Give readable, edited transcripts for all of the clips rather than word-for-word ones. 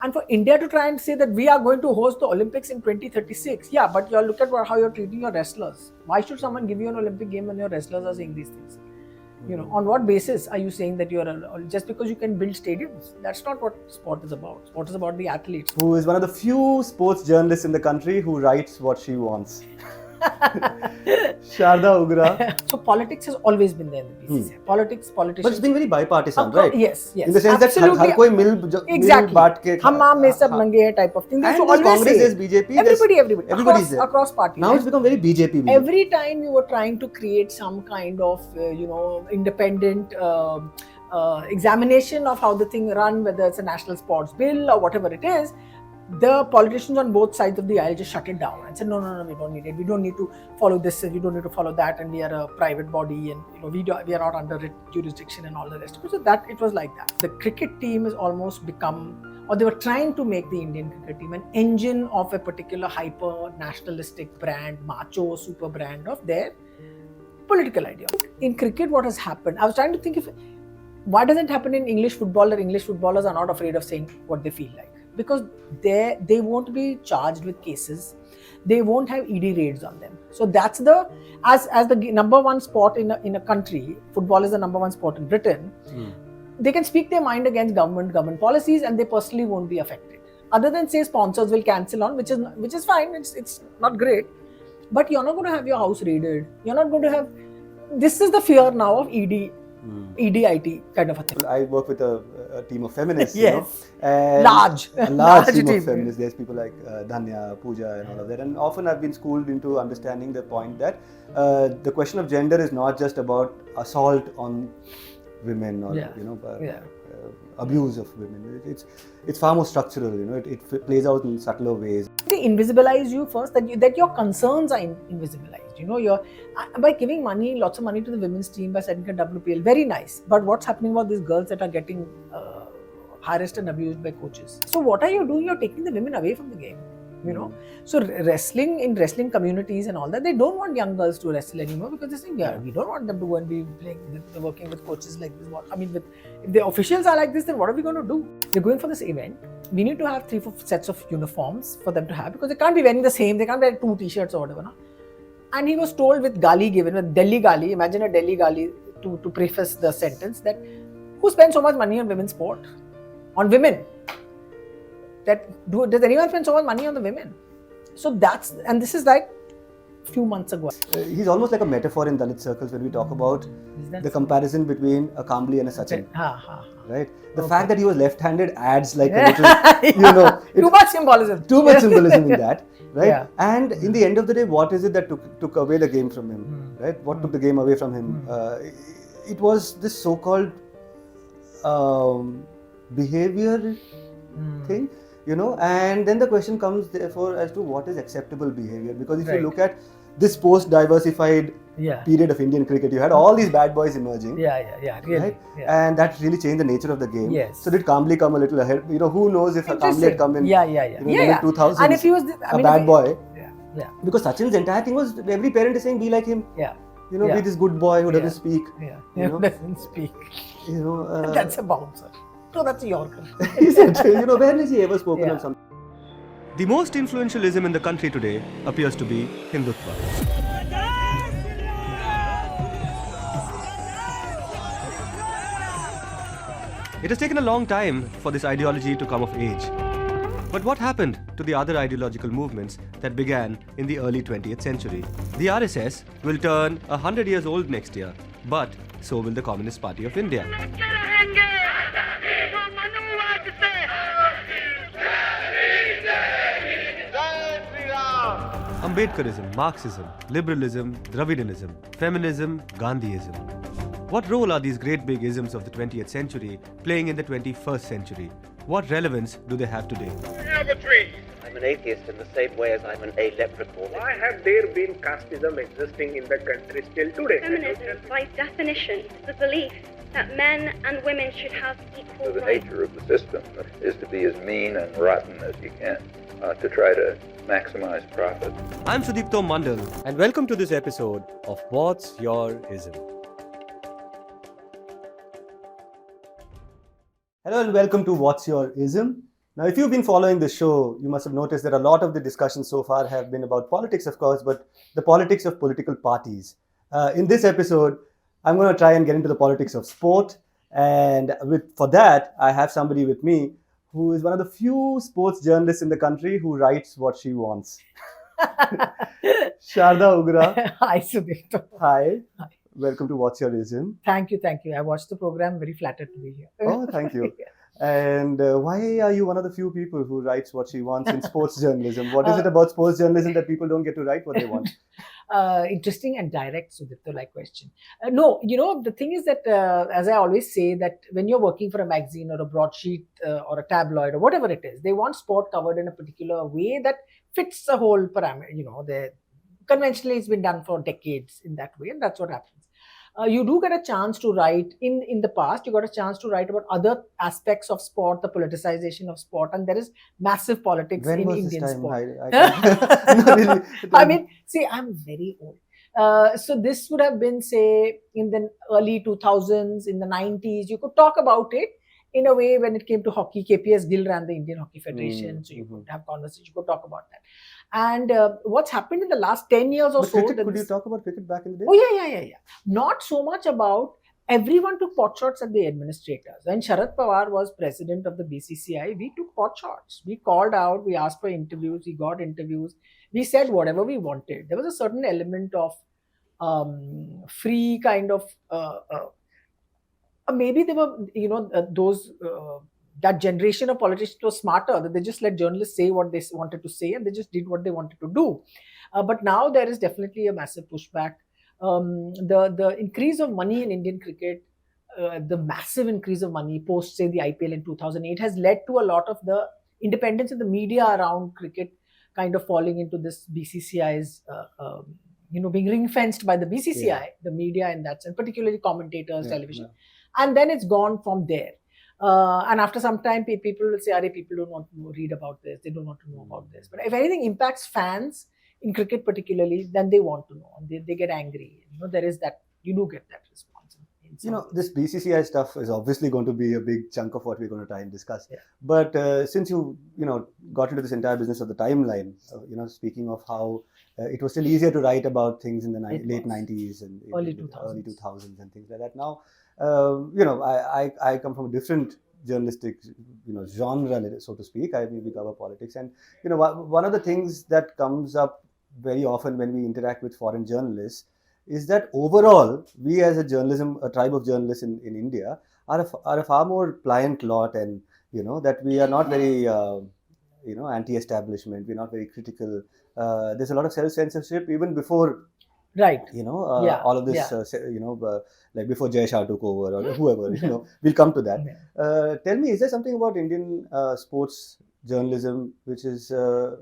And for India to try and say that we are going to host the Olympics in 2036, yeah, but you look at how you're treating your wrestlers. Why should someone give you an Olympic game when your wrestlers are saying these things? You know, on what basis are you saying that just because you can build stadiums? That's not what sport is about. Sport is about the athletes. Who is one of the few sports journalists in the country who writes what she wants. Sharda Ugra. So politics has always been there in the BCCI. Politicians. But it's been very bipartisan, right? Yes. In the sense absolutely. that har koi mil exactly. baat ke Hum aam mein sab nange hai type of thing. And there's Congress, there's BJP, everybody's there. Across parties. Now it's become very BJP. Every time you were trying to create some kind of independent examination of how the thing run, whether it's a national sports bill or whatever it is, the politicians on both sides of the aisle just shut it down and said, no, we don't need it. We don't need to follow this, we don't need to follow that, and we are a private body, and we are not under jurisdiction and all the rest of it. So that it was like that. The cricket team has almost become, or they were trying to make the Indian cricket team an engine of a particular hyper nationalistic brand, macho super brand of their political idea. In cricket, what has happened? I was trying to think why doesn't it happen in English football, that English footballers are not afraid of saying what they feel like? Because they won't be charged with cases, they won't have ED raids on them. So that's as the number one sport in a country, football is the number one sport in Britain. They can speak their mind against government policies, and they personally won't be affected. Other than say sponsors will cancel on, which is fine. It's not great, but you're not going to have your house raided. You're not going to have. This is the fear now of EDIT kind of a thing. I work with a team of feminists, yes. And large team of feminists. There's people like Dhanya, Pooja, and all of that. And often I've been schooled into understanding the point that the question of gender is not just about assault on women or abuse of women. It's far more structural. It plays out in subtler ways. They invisibilize you first, that your concerns are invisibilized. By giving lots of money to the women's team, by setting a WPL, very nice. But what's happening about these girls that are getting harassed and abused by coaches? So what are you doing? You're taking the women away from the game. So wrestling communities and all that, they don't want young girls to wrestle anymore, because they think, we don't want them to go and be working with coaches like this. If the officials are like this, then what are we going to do? They're going for this event. We need to have 3-4 sets of uniforms for them to have, because they can't be wearing the same. They can't wear 2 t-shirts or whatever. And he was told with gali given, with Delhi gali, imagine a Delhi gali to preface the sentence, that who spends so much money on women's sport? On women? Does anyone spend so much money on the women? So and this is like a few months ago. He's almost like a metaphor in Dalit circles when we talk about the comparison between a Kambli and a Sachin. Right? The fact that he was left-handed adds like a little, too much symbolism. Too much symbolism in that, right? Yeah. And in the end of the day, what is it that took away the game from him, right? What took the game away from him? It was this so-called behavior thing. And then the question comes therefore as to what is acceptable behavior, because if you look at this post-diversified period of Indian cricket, you had all these bad boys emerging. Really. Right? Yeah. And that really changed the nature of the game. Yes. So did Kambli come a little ahead? Who knows if Kambli had come in in the 2000s, and if he was a bad boy. Yeah. Because Sachin's entire thing was, every parent is saying, be like him. Be this good boy who doesn't speak. Who doesn't speak. That's a bouncer. No, that's a Yorker. When has he ever spoken on something? The most influential ism in the country today appears to be Hindutva. It has taken a long time for this ideology to come of age. But what happened to the other ideological movements that began in the early 20th century? The RSS will turn 100 years old next year, but so will the Communist Party of India. Ambedkarism, Marxism, liberalism, Dravidianism, feminism, Gandhiism. What role are these great big isms of the 20th century playing in the 21st century? What relevance do they have today? Number 3. I'm an atheist in the same way as I'm an leprechaun. Why have there been casteism existing in the country still today? Feminism, by definition, is the belief that men and women should have equal So the rights. nature of the system is to be as mean and rotten as you can, to try to maximize profit. I'm Sudipto Mondal, and welcome to this episode of What's Your Ism? Hello and welcome to What's Your Ism? Now, if you've been following the show, you must have noticed that a lot of the discussions so far have been about politics, of course, but the politics of political parties. In this episode, I'm going to try and get into the politics of sport. And for that, I have somebody with me who is one of the few sports journalists in the country who writes what she wants. Sharda Ugra. Hi, Sudipto. Hi. Welcome to What's Your Ism. Thank you. I watched the program. Very flattered to be here. Oh, thank you. And why are you one of the few people who writes what she wants in sports journalism? What is it about sports journalism that people don't get to write what they want? Interesting and direct, Sudipto-like question. No, the thing is that, as I always say, that when you're working for a magazine or a broadsheet or a tabloid or whatever it is, they want sport covered in a particular way that fits the whole parameter. Conventionally, it's been done for decades in that way, and that's what happens. You do get a chance to write in the past. You got a chance to write about other aspects of sport, the politicization of sport, and there is massive politics When in was Indian this time? sport. No, really. I mean, see, I'm very old. So this would have been, say, in the early 2000s, in the 90s. You could talk about it in a way when it came to hockey. KPS Gill ran the Indian Hockey Federation, so you could have conversations. You could talk about that. And what's happened in the last 10 years or But so. cricket, could you talk about cricket back in the day? Oh, yeah. Not so much about everyone took pot shots at the administrators. When Sharad Pawar was president of the BCCI, we took pot shots. We called out, we asked for interviews, we got interviews. We said whatever we wanted. There was a certain element of free kind of, maybe they were, that generation of politicians was smarter, that they just let journalists say what they wanted to say and they just did what they wanted to do. But now there is definitely a massive pushback. The increase of money in Indian cricket, the massive increase of money post, say, the IPL in 2008 has led to a lot of the independence in the media around cricket kind of falling into this BCCI's, being ring-fenced by the BCCI, the media in that sense, particularly commentators, television. And then it's gone from there. And after some time, people will say, people don't want to read about this, they don't want to know about this. But if anything impacts fans in cricket particularly, then they want to know and they get angry. There is that, you do get that response. This BCCI stuff is obviously going to be a big chunk of what we're going to try and discuss. Yeah. But since you got into this entire business of the timeline, speaking of how it was still easier to write about things in the late 90s and early 2000s and things like that. Now, I come from a different journalistic, genre, so to speak. I maybe cover politics, and one of the things that comes up very often when we interact with foreign journalists is that overall, we as a tribe of journalists in India are a far more pliant lot, and that we are not very anti-establishment. We're not very critical. There's a lot of self-censorship even before. Right. All of this, like before Jay Shah took over or whoever, we'll come to that. Tell me, is there something about Indian sports journalism which is, a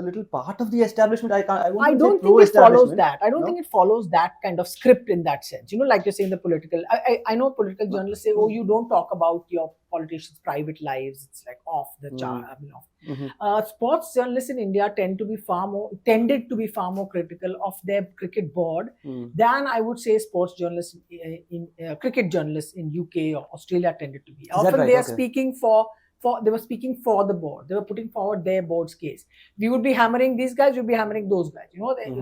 little part of the establishment? I don't think it follows that. I don't think it follows that kind of script in that sense. Like you're saying, the political, I know political journalists say, you don't talk about your politicians' private lives. It's like off the chart. Sports journalists in India tended to be far more critical of their cricket board than I would say sports journalists cricket journalists in UK or Australia tended to be. Often they are speaking they were speaking for the board. They were putting forward their board's case. We would be hammering these guys, we'd be hammering those guys.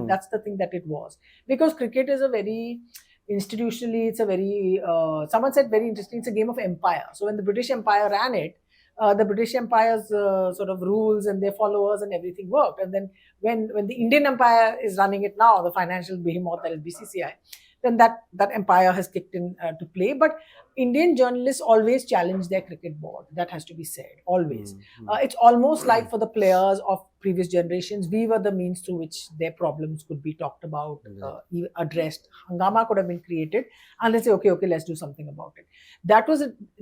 That's the thing that it was. Because cricket is a very, institutionally, it's a very, someone said very interesting, it's a game of empire. So when the British Empire ran it, the British Empire's sort of rules and their followers and everything worked. And then when the Indian Empire is running it now, the financial behemoth that is BCCI, then that empire has kicked in to play. But Indian journalists always challenge their cricket board. That has to be said, always. It's almost like for the players of previous generations, we were the means through which their problems could be talked about, addressed. Hangama could have been created, and they say, okay, let's do something about it.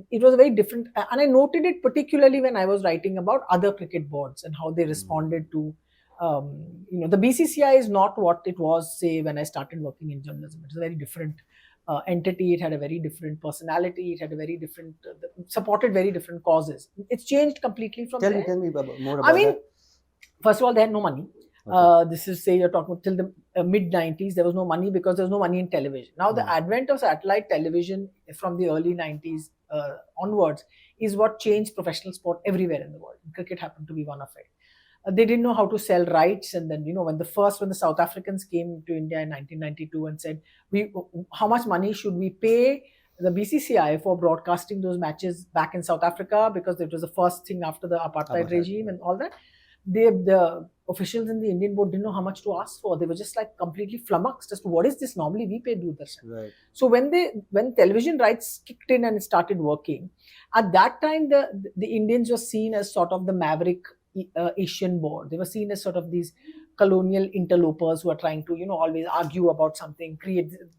It was a very different, and I noted it particularly when I was writing about other cricket boards and how they responded to the BCCI is not what it was, say, when I started working in journalism. It's a very different entity. It had a very different personality. It had a very different, supported very different causes. It's changed completely from there. Tell me more about that. First of all, they had no money. Okay. This is, say, you're talking till the mid-90s, there was no money because there was no money in television. Now, the advent of satellite television from the early 90s onwards is what changed professional sport everywhere in the world. Cricket happened to be one of it. They didn't know how to sell rights, and then when the South Africans came to India in 1992 and said, how much money should we pay the BCCI for broadcasting those matches back in South Africa, because it was the first thing after the apartheid regime and all that. The officials in the Indian board didn't know how much to ask for. They were just like completely flummoxed as to what is this. Normally we pay Doordarshan. Right. So when television rights kicked in and it started working, at that time the Indians were seen as sort of the maverick Asian board. They were seen as sort of these colonial interlopers who are trying to always argue about something.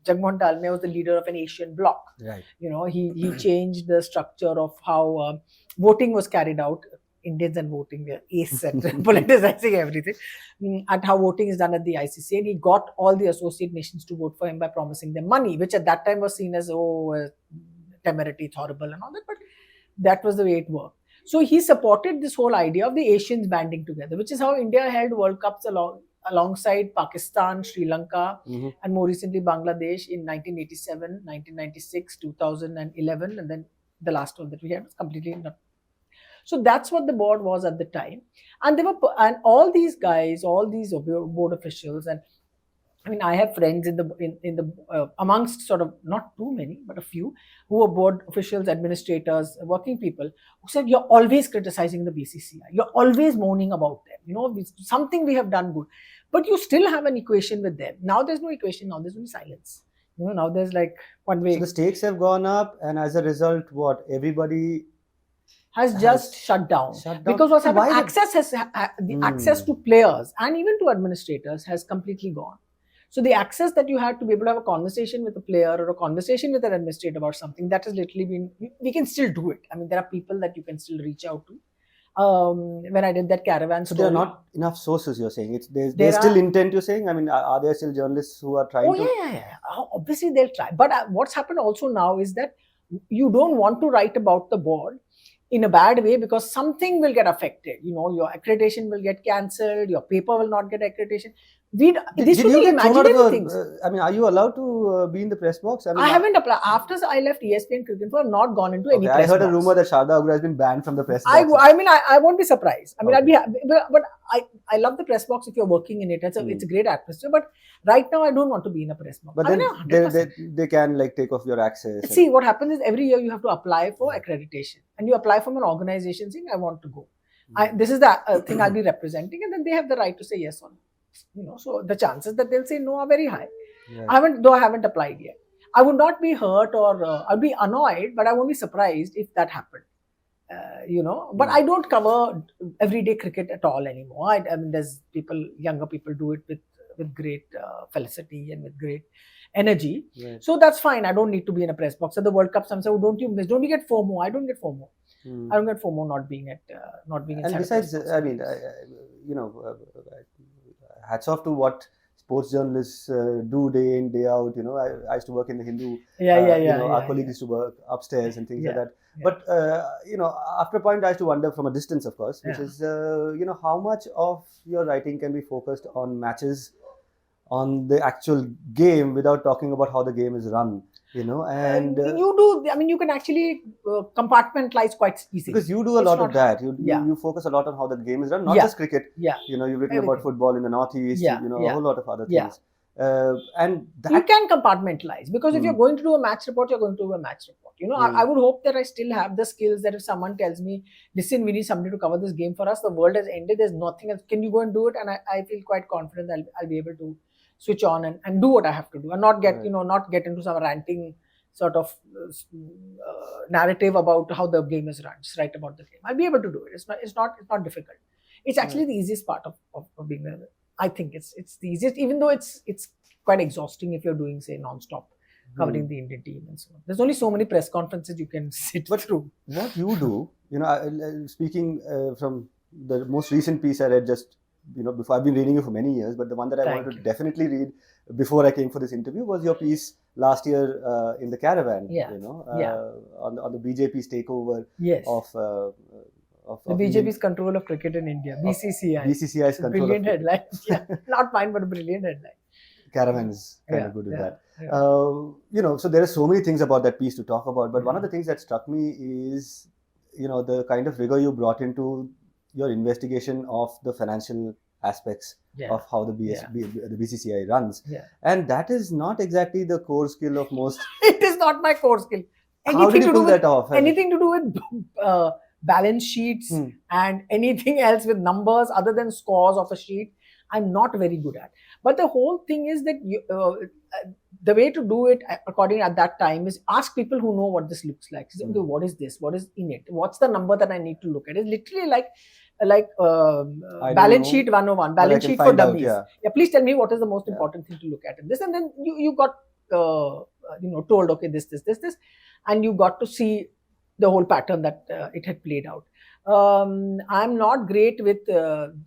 Jagmohan Dalmia was the leader of an Asian bloc. Right. He changed the structure of how voting was carried out. Indians and voting, we are ace at politicizing everything, at how voting is done at the ICC, and he got all the associate nations to vote for him by promising them money, which at that time was seen as temerity, it's horrible and all that, but that was the way it worked. So he supported this whole idea of the Asians banding together, which is how India held World Cups alongside Pakistan, Sri Lanka, and more recently Bangladesh in 1987, 1996, 2011, and then the last one that we had was completely not. So that's what the board was at the time, and all these guys, all these board officials, and I mean, I have friends in the amongst sort of not too many, but a few who were board officials, administrators, working people who said, "You're always criticizing the BCCI. You're always moaning about them. Something we have done good, but you still have an equation with them. Now there's no equation. Now there's only silence. Now there's like one way." So the stakes have gone up, and as a result, everybody has just shut down. Because what's happened, access to players and even to administrators has completely gone. So the access that you had to be able to have a conversation with a player or a conversation with an administrator about something, that has literally been, we can still do it. I mean, there are people that you can still reach out to. When I did that caravan story. So there are not enough sources, you're saying? There's still intent, you're saying? I mean, are there still journalists who are trying to... Yeah. Obviously, they'll try. But what's happened also now is that you don't want to write about the board in a bad way, because something will get affected. Your accreditation will get cancelled, your paper will not get accreditation. These should be imaginary things. I mean, are you allowed to be in the press box? I haven't applied. After I left ESPN Cricket, I've not gone into any press box. I heard a rumor that Sharda Ugra has been banned from the press box. I won't be surprised. I mean, I'd be happy, but I love the press box if you're working in it. It's a great atmosphere. But right now, I don't want to be in a press box. But then they can take off your access. See, what happens is every year you have to apply for accreditation, and you apply from an organization saying, "I want to go. This is the thing I'll be representing," and then they have the right to say yes or no. So the chances that they'll say no are very high. Yeah. I haven't applied yet. I would not be hurt or I'll be annoyed, but I won't be surprised if that happened. But I don't cover everyday cricket at all anymore. I mean, there's younger people do it with great felicity and with great energy. Right. So that's fine. I don't need to be in a press box. At the World Cup, some say, "Oh, don't you miss? Don't you get FOMO?" I don't get FOMO. I don't get FOMO not being in. And besides, I mean, hats off to what sports journalists do day in, day out. I used to work in the Hindu. Our colleagues used to work upstairs and things like that. Yeah. But, after a point, I used to wonder from a distance, of course, which is, how much of your writing can be focused on matches, on the actual game, without talking about how the game is run. And you do. I mean, you can actually compartmentalize quite easily. Because you do a lot of that. You focus a lot on how the game is run, not just cricket. Yeah. You've written about football in the Northeast. A whole lot of other things. And that you can compartmentalize, because if you're going to do a match report, you're going to do a match report. I would hope that I still have the skills that if someone tells me, "Listen, we need somebody to cover this game for us. The world has ended. There's nothing else. Can you go and do it?" And I feel quite confident that I'll be able to switch on and do what I have to do, and not get not get into some ranting sort of narrative about how the game is run. Just write about the game. I'll be able to do it. It's not difficult. It's actually the easiest part of being a. I think it's the easiest, even though it's quite exhausting if you're doing, say, non-stop covering the Indian team and so on. There's only so many press conferences you can sit through. What you do, speaking from the most recent piece I read just. Before, I've been reading you for many years, but the one that I wanted to definitely read before I came for this interview was your piece last year in the Caravan. On the BJP's takeover of the BJP's control of cricket in India. BCCI. BCCI's control. Brilliant headline. Not mine, but a brilliant headline. Caravan is kind of good with that. So there are so many things about that piece to talk about, but one of the things that struck me is, the kind of rigor you brought into your investigation of the financial aspects of how the the BCCI runs. Yeah. And that is not exactly the core skill of most. It is not my core skill. How did you pull that off? Anything to do with balance sheets and anything else with numbers other than scores of a sheet, I'm not very good at. But the whole thing is that the way to do it, according at that time, is ask people who know what this looks like. Say, okay, what is this? What is in it? What's the number that I need to look at? It's literally like balance sheet 101, balance sheet for dummies. Please tell me what is the most important thing to look at in this, and then you got told, okay, this, and you got to see the whole pattern that it had played out. I'm not great with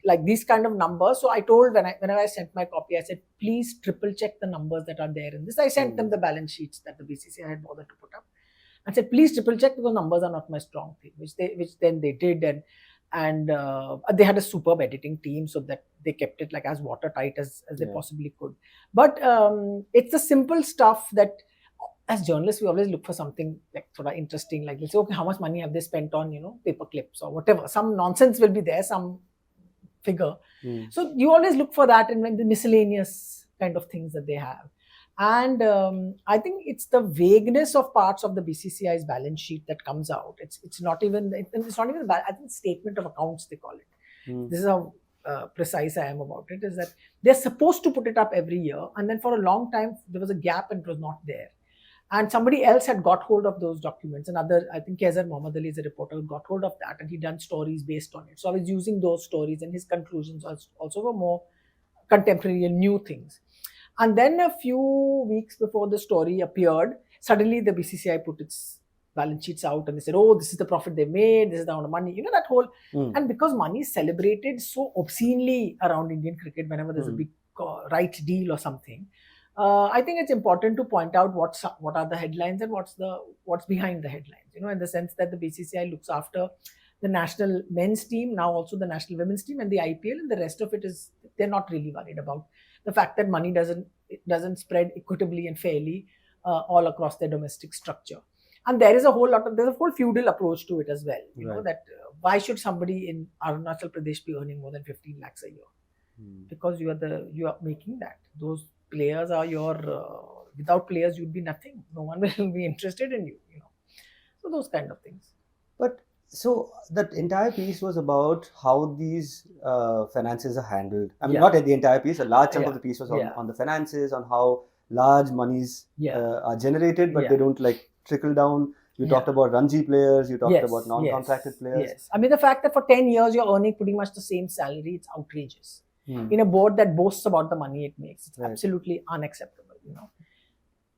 like these kind of numbers. So I told whenever I sent my copy, I said, please triple check the numbers that are there in this. I sent them the balance sheets that the BCCI had bothered to put up. I said, please triple check because numbers are not my strong thing, which then they did. And they had a superb editing team so that they kept it like as watertight as they possibly could. But it's the simple stuff that as journalists, we always look for something like sort of interesting, like let's say, okay, how much money have they spent on, paper clips or whatever. Some nonsense will be there, some figure. So you always look for that and when the miscellaneous kind of things that they have. And I think it's the vagueness of parts of the BCCI's balance sheet that comes out. It's not even I think statement of accounts they call it. This is how precise I am about it. Is that they're supposed to put it up every year, and then for a long time there was a gap and it was not there. And somebody else had got hold of those documents. Another, I think Kaiser Mohammed Ali is a reporter who got hold of that, and he done stories based on it. So I was using those stories, and his conclusions also were more contemporary and new things. And then a few weeks before the story appeared, suddenly the BCCI put its balance sheets out and they said, oh, this is the profit they made, this is the amount of money, that whole. And because money is celebrated so obscenely around Indian cricket whenever there's a big right deal or something, I think it's important to point out what are the headlines and what's behind the headlines, in the sense that the BCCI looks after the national men's team, now also the national women's team and the IPL, and the rest of it is, they're not really worried about the fact that money doesn't spread equitably and fairly all across their domestic structure. And there's a whole feudal approach to it as well. You know that why should somebody in Arunachal Pradesh be earning more than 15 lakhs a year? Because you are making that. Those players are without players you'd be nothing. No one will be interested in you. So those kind of things. But so that entire piece was about how these finances are handled. I mean, not the entire piece. A large chunk of the piece was on the finances, on how large monies are generated, but they don't trickle down. You talked about Ranji players. You talked about non-contracted players. Yes, I mean the fact that for 10 years you're earning pretty much the same salary, it's outrageous. In a board that boasts about the money it makes, it's absolutely unacceptable.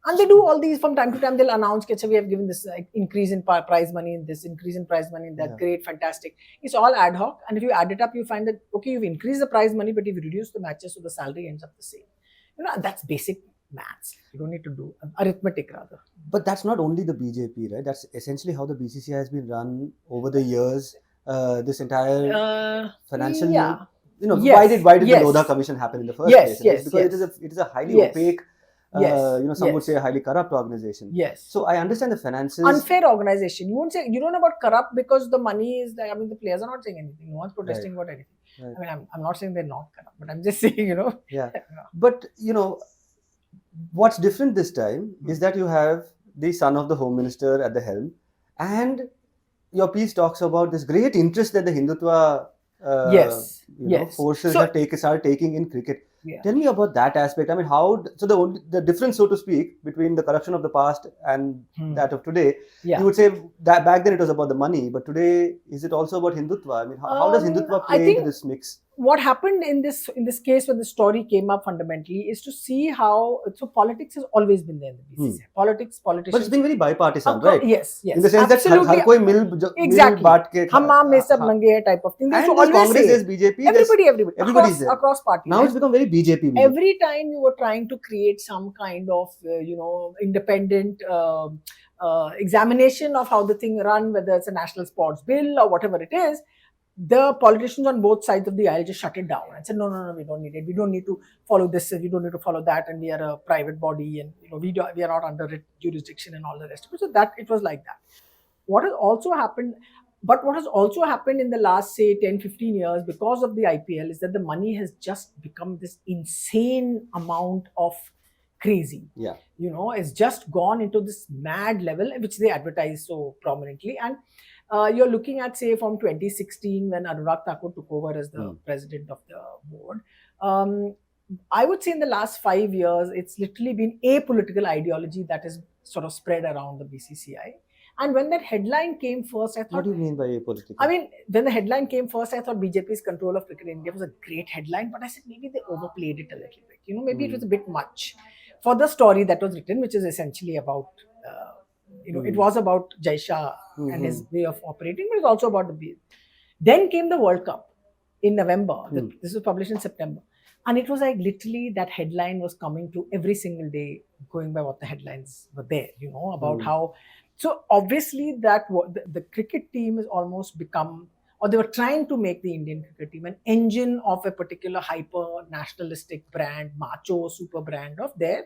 And they do all these from time to time. They'll announce, we have given this increase in prize money, this increase in prize money, that great, fantastic. It's all ad hoc. And if you add it up, you find that, okay, you've increased the prize money, but you've reduced the matches, so the salary ends up the same. That's basic maths. You don't need to do arithmetic rather. But that's not only the BJP, right? That's essentially how the BCCI has been run over the years. This entire financial, why did the Lodha Commission happen in the first place? Because it is a highly opaque. Some would say a highly corrupt organization. Yes. So I understand the finances. Unfair organization. You don't know about corrupt because the money is like, the players are not saying anything. No one's protesting about anything. Right. I mean, I'm not saying they're not corrupt, but I'm just saying, Yeah. But, what's different this time is that you have the son of the Home Minister at the helm, and your piece talks about this great interest that the Hindutva forces started taking in cricket. Yeah. Tell me about that aspect. I mean, the difference, so to speak, between the corruption of the past and that of today, you would say that back then it was about the money, but today, is it also about Hindutva? I mean, how does Hindutva play into this mix? What happened in this case when the story came up fundamentally is to see how, so politics has always been there in the BCCI. Politicians. But it's been very bipartisan, right? Yes. In the sense absolutely. that har koi mil exactly. baat ke Hum aam mein sab nange hai type of thing. And there's Congress, there's BJP, everybody's there. Across parties. Now it's become very BJP. Every time you were trying to create some kind of, independent examination of how the thing run, whether it's a national sports bill or whatever it is, the politicians on both sides of the aisle just shut it down and said, no, we don't need it. We don't need to follow this, we don't need to follow that, and we are a private body, and we are not under jurisdiction and all the rest of it. So that it was like that. What has also happened, But what has also happened in the last, say, 10, 15 years because of the IPL is that the money has just become this insane amount of crazy. Yeah. It's just gone into this mad level, which they advertise so prominently. And you're looking at, say, from 2016 when Anurag Thakur took over as the president of the board. I would say in the last 5 years, it's literally been a political ideology that is sort of spread around the BCCI. And when that headline came first, I thought... What do you mean by apolitical? I mean, when the headline came first, I thought BJP's control of cricket in India was a great headline. But I said maybe they overplayed it a little bit. Maybe it was a bit much for the story that was written, which is essentially about... it was about Jai Shah and his way of operating, but it's also about the... Then came the World Cup in November. This was published in September. And it was like literally that headline was coming to every single day, going by what the headlines were there, about how... So obviously that the cricket team has almost become, or they were trying to make the Indian cricket team an engine of a particular hyper-nationalistic brand, macho super brand of their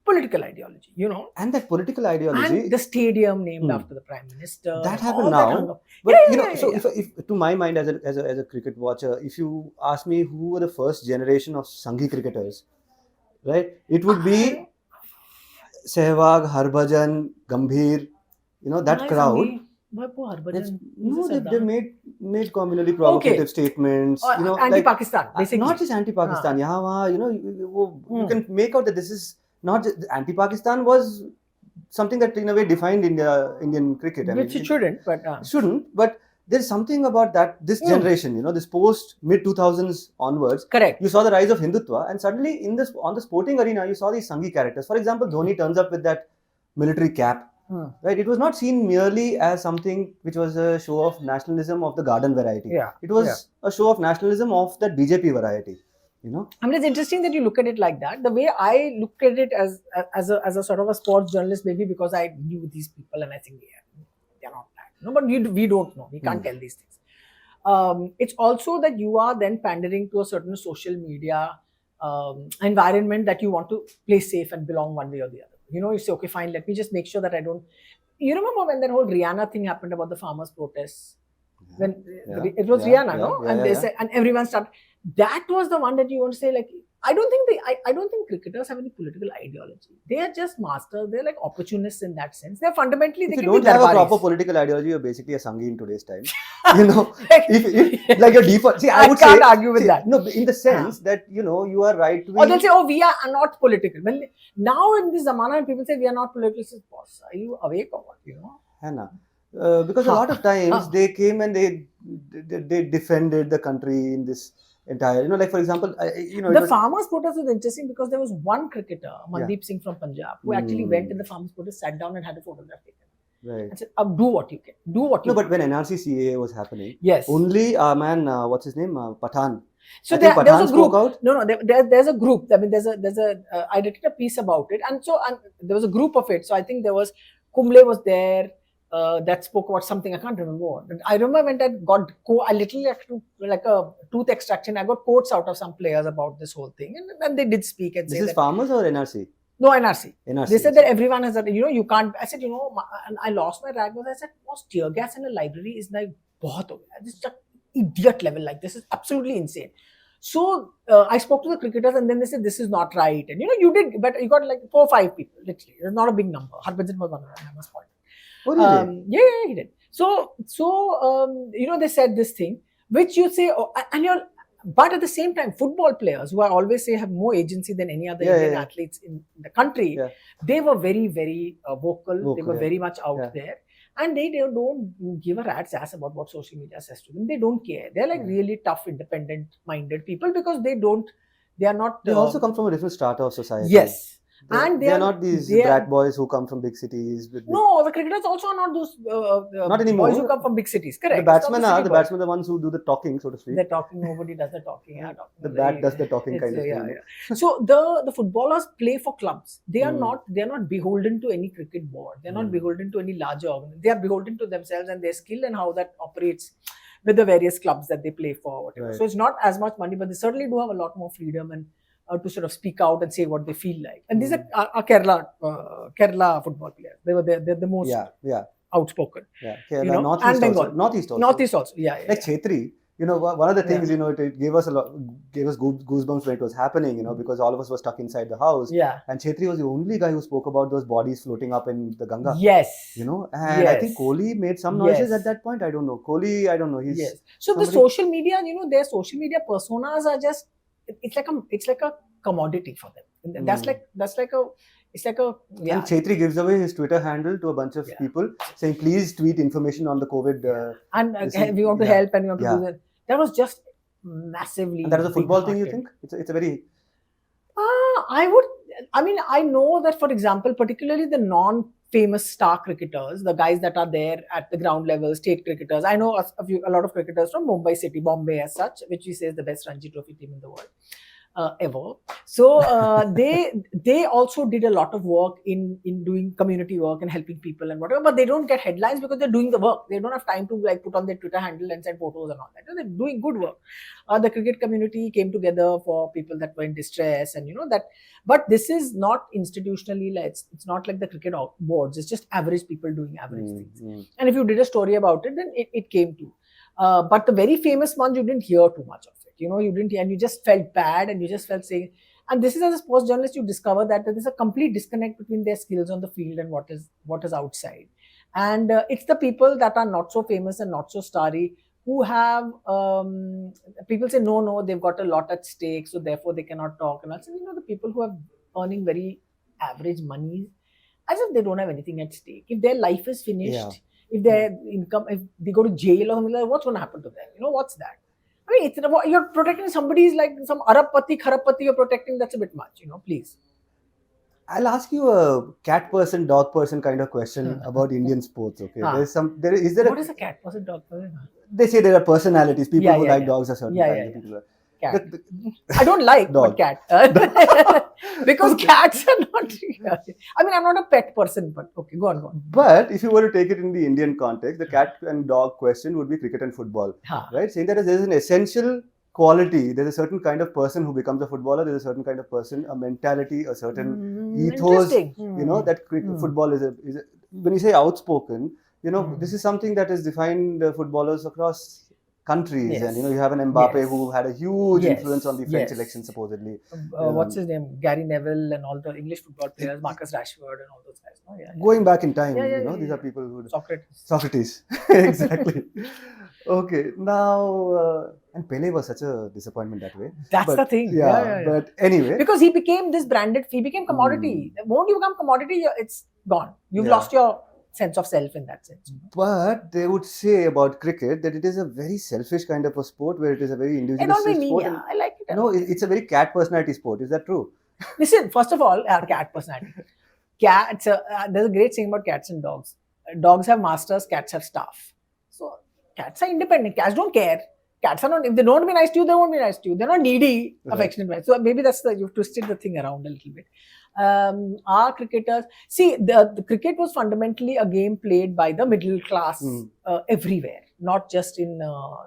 political ideology, And that political ideology... And the stadium named after the Prime Minister. That happened now. But, if to my mind as a cricket watcher, if you ask me who were the first generation of Sanghi cricketers, right, it would be Sehwag, Harbhajan, Gambhir, that crowd. They made communally provocative statements. Anti-Pakistan, basically. Not just anti-Pakistan. You can make out that this is not just, anti-Pakistan was something that in a way defined Indian cricket. Which it shouldn't, but... Shouldn't, but there's something about this generation, this post mid-2000s onwards. Correct. You saw the rise of Hindutva, and suddenly on the sporting arena, you saw these Sanghi characters. For example, Dhoni turns up with that military cap. Right? It was not seen merely as something which was a show of nationalism of the garden variety. Yeah. It was a show of nationalism of that BJP variety. I mean, it's interesting that you look at it like that. The way I look at it as a sort of a sports journalist, maybe because I knew these people and I think they're not that. But we don't know. We can't tell these things. It's also that you are then pandering to a certain social media environment that you want to play safe and belong one way or the other. You say, okay, fine, let me just make sure that I don't... You remember when that whole Rihanna thing happened about the farmers' protests? When it was Rihanna, no? And they said, and everyone started... That was the one that you want to say, like, I don't think cricketers have any political ideology. They are just masters. They're like opportunists in that sense. They're fundamentally... If you don't have a proper political ideology, you're basically a Sanghi in today's time. if like your default... See, I can't argue with that. No, in the sense that, you are right to be... Or they'll say, we are not political. Well, now in this zamana, when people say we are not political, say, boss, are you awake or what, Hannah. Because a lot of times they came and they defended the country in this entire, like for example, the farmers' protest was interesting because there was one cricketer, Mandeep Singh from Punjab, who actually went in the farmers' protest, sat down and had a photograph taken. Right. And said, do what you can. No, but when NRC CAA was happening, yes, only what's his name, Pathan. So there was a group. There's a group. I mean, I did a piece about it, and there was a group of it. So I think there was Kumble was there. That spoke about something, I can't remember what. I remember when I got I literally had to, like a tooth extraction, I got quotes out of some players about this whole thing, and they did speak and say this is farmers or NRC? No, NRC. They said that everyone has you can't. I said, and I lost my rag. I said, tear gas in a library is like bahut ho gaya. This is just idiot level, like this is absolutely insane. So I spoke to the cricketers and then they said this is not right, and you did, but you got like 4 or 5 people literally. It's not a big number. Harbhajan was one of them. I must point. Oh, really? Yeah, he did. So they said this thing, which you say, but at the same time, football players who I always say have more agency than any other Indian athletes in the country, they were very, very vocal. They were very much out there. And they don't give a rat's ass about what social media says to them. They don't care. They're like really tough, independent-minded people because they are not... They also come from a different strata of society. Yes. They are not these brat boys who come from big cities. No, the cricketers also are not those not anymore. boys who come from big cities. Correct. The batsmen are the ones who do the talking, so to speak. The talking, nobody does the talking. The bat does the talking kind of thing. Yeah. So the footballers play for clubs. They are not beholden to any cricket board. They are not beholden to any larger organization. They are beholden to themselves and their skill and how that operates with the various clubs that they play for. Whatever. Right. So it's not as much money, but they certainly do have a lot more freedom and to sort of speak out and say what they feel like. And these are Kerala football players. They're the most outspoken. Yeah, You Kerala, know, Northeast and Bengal. also. Northeast also. Northeast also. Yeah. Like Chetri, you know, one of the things, Yeah. you know, it gave us goosebumps when it was happening, you know, because all of us were stuck inside the house. Yeah. And Chetri was the only guy who spoke about those bodies floating up in the Ganga. Yes. You know, and I think Kohli made some noises at that point. I don't know. Kohli, I don't know. He's So the social media, you know, their social media personas are just, it's like a commodity for them. And that's like yeah. And Chetri gives away his Twitter handle to a bunch of people saying, please tweet information on the COVID. And we want to help and we want to do that. That was just massively. And that was a football thing, you think? It's a very. I know that, for example, particularly the non-famous star cricketers, the guys that are there at the ground level, state cricketers. I know a lot of cricketers from Mumbai city, Bombay as such, which we say is the best Ranji Trophy team in the world. Ever. So they also did a lot of work in doing community work and helping people and whatever, but they don't get headlines because they're doing the work. They don't have time to like put on their Twitter handle and send photos and all that. They're doing good work. The cricket community came together for people that were in distress and that. But this is not institutionally, it's not like the cricket boards. It's just average people doing average things. And if you did a story about it, then it came to. But the very famous ones, you didn't hear too much of. You didn't, and you just felt bad, and you just felt saying, and this is as a sports journalist, you discover that there's a complete disconnect between their skills on the field and what is outside. And it's the people that are not so famous and not so starry who have, people say, no, they've got a lot at stake, so therefore they cannot talk. And also, the people who are earning very average money, as if they don't have anything at stake. If their life is finished, if their income, if they go to jail or something like that, what's going to happen to them? What's that? I mean, you're protecting somebody's like some Arabpati, Kharapati you're protecting, that's a bit much, please. I'll ask you a cat person, dog person kind of question about Indian sports, okay? What is a cat person, dog person? They say there are personalities, people who like dogs are certain kinds of people. Cat. I don't like but cat. Because cats are not. I mean, I'm not a pet person, but okay, go on. But if you were to take it in the Indian context, the cat and dog question would be cricket and football, right? Saying that there's an essential quality, there's a certain kind of person who becomes a footballer, there's a certain kind of person, a mentality, a certain ethos, that football is when you say outspoken, this is something that has defined footballers across countries, and you have an Mbappe who had a huge influence on the French election supposedly. What's his name? Gary Neville and all the English football players, Marcus Rashford and all those guys. Going back in time, these are people who... Socrates. Exactly. Okay, now... and Pele was such a disappointment that way. That's the thing. But anyway... Because he became he became commodity. The moment you become commodity, it's gone. You've lost your sense of self in that sense. But they would say about cricket that it is a very selfish kind of a sport where it is a very individualistic sport. I like it. No, it's a very cat personality sport. Is that true? Listen, first of all, cat personality. Cats, there's a great thing about cats and dogs. Dogs have masters, cats have staff. So cats are independent. Cats don't care. Cats are not, if they don't be nice to you, they won't be nice to you. They're not needy, affectionate. So maybe you've twisted the thing around a little bit. Our cricketers, see, the cricket was fundamentally a game played by the middle class everywhere, not just in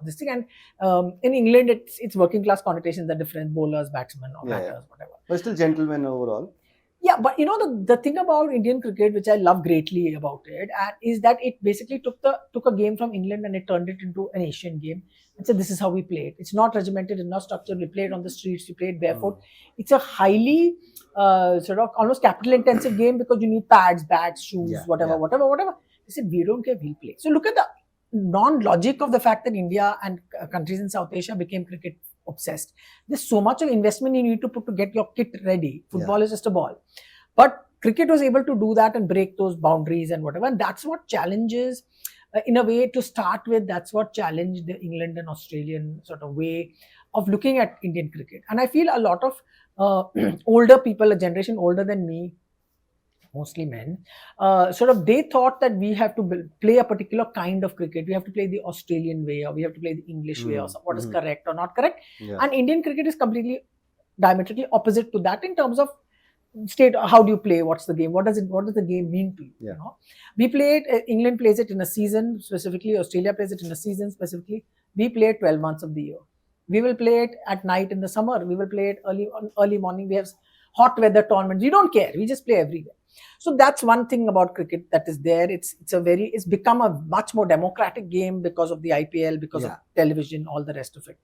this thing. And in England, it's working class connotations are different, bowlers, batsmen, or batters, whatever. But still gentlemen overall. Yeah, but the thing about Indian cricket, which I love greatly about it, is that it basically took a game from England and it turned it into an Asian game. And said, this is how we play it. It's not regimented, it's not structured. We play it on the streets, we play it barefoot. It's a highly sort of almost capital intensive game because you need pads, bats, shoes, whatever. They said, we don't care, we'll play. So look at the non-logic of the fact that India and countries in South Asia became cricket obsessed. There's so much of investment you need to put to get your kit ready. Football is just a ball. But cricket was able to do that and break those boundaries and whatever. And that's what challenges, in a way to start with, that's what challenged the England and Australian sort of way of looking at Indian cricket. And I feel a lot of older people, a generation older than me, mostly men, they thought that we have to play a particular kind of cricket. We have to play the Australian way, or we have to play the English way, or what is correct or not correct. And Indian cricket is completely diametrically opposite to that in terms of state. How do you play? What's the game? What does the game mean to you? We play it. England plays it in a season specifically. Australia plays it in a season specifically. We play it 12 months of the year. We will play it at night in the summer. We will play it early morning. We have hot weather tournaments. We don't care. We just play everywhere. So that's one thing about cricket that is there. It's become a much more democratic game because of the IPL, because of television, all the rest of it.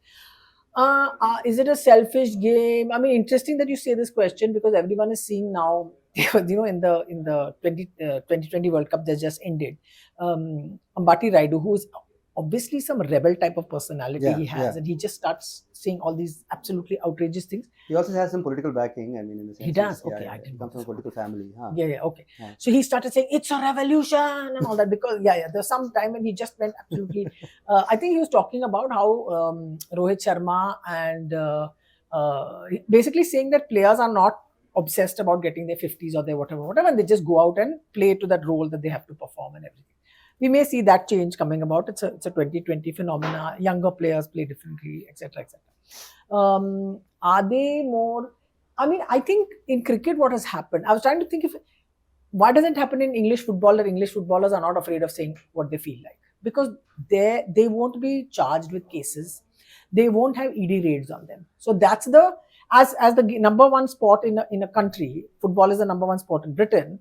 Is it a selfish game? I mean, interesting that you say this question, because everyone is seeing now, in the 2020 World Cup that just ended, Ambati Raidu, who is obviously some rebel type of personality he has, and he just starts saying all these absolutely outrageous things. He also has some political backing. I mean, in the sense He does. he comes from a political family. Okay. So he started saying it's a revolution and all that, because there's some time when he just went absolutely. I think he was talking about how Rohit Sharma and basically saying that players are not obsessed about getting their 50s or their whatever, and they just go out and play to that role that they have to perform and everything. We may see that change coming about. It's a 2020 phenomena. Younger players play differently, etc., etc. Are they more? I mean, I think in cricket, what has happened? I was trying to think why doesn't happen in English football that English footballers are not afraid of saying what they feel like, because they won't be charged with cases. They won't have ED raids on them. So that's as the number one sport in a country. Football is the number one sport in Britain.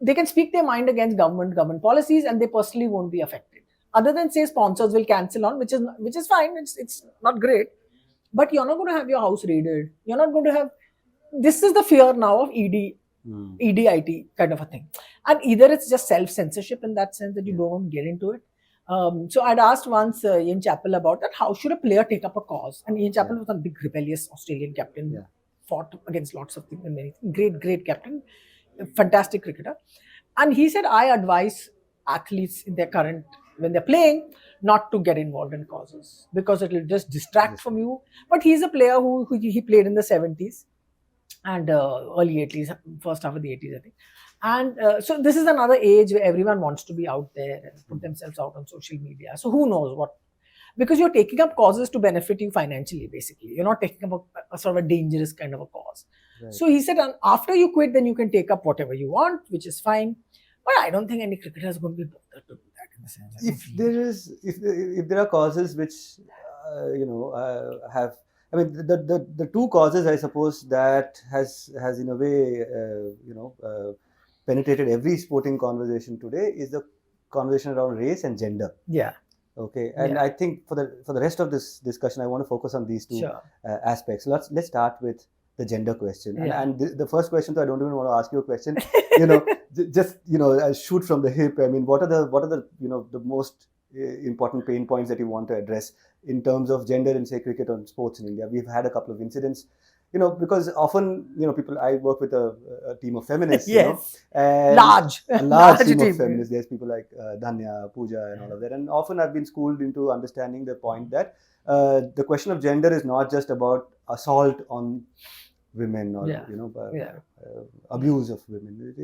They can speak their mind against government policies, and they personally won't be affected. Other than say sponsors will cancel on, which is fine. It's not great, but you're not going to have your house raided. You're not going to have. This is the fear now of ED, EDIT kind of a thing, and either it's just self-censorship in that sense that you don't get into it. So I'd asked once Ian Chappell about that. How should a player take up a cause? And Ian Chappell was a big rebellious Australian captain, fought against lots of things, and many great captain. Fantastic cricketer, and he said, I advise athletes in when they're playing, not to get involved in causes, because it will just distract from you. But he's a player who he played in the 70s and early 80s, first half of the 80s, I think. And so this is another age where everyone wants to be out there and put themselves out on social media. So who knows what? Because you're taking up causes to benefit you financially, basically. You're not taking up a sort of a dangerous kind of a cause. Right. So he said, after you quit, then you can take up whatever you want, which is fine. But I don't think any cricketer is going to be bothered to do that in the sense. If there are causes which have, I mean, the two causes, I suppose, that has in a way penetrated every sporting conversation today is the conversation around race and gender. Yeah. Okay, and I think for the rest of this discussion, I want to focus on these two aspects. So let's start with the gender question. And the first question, so I don't even want to ask you a question. Just shoot from the hip. I mean, what are the the most important pain points that you want to address in terms of gender in, say, cricket or sports in India? We've had a couple of incidents. Because often, people, I work with a team of feminists, and a large team of feminists. There's people like Dhanya, Pooja, and all of that. And often I've been schooled into understanding the point that the question of gender is not just about assault on women or, abuse of women.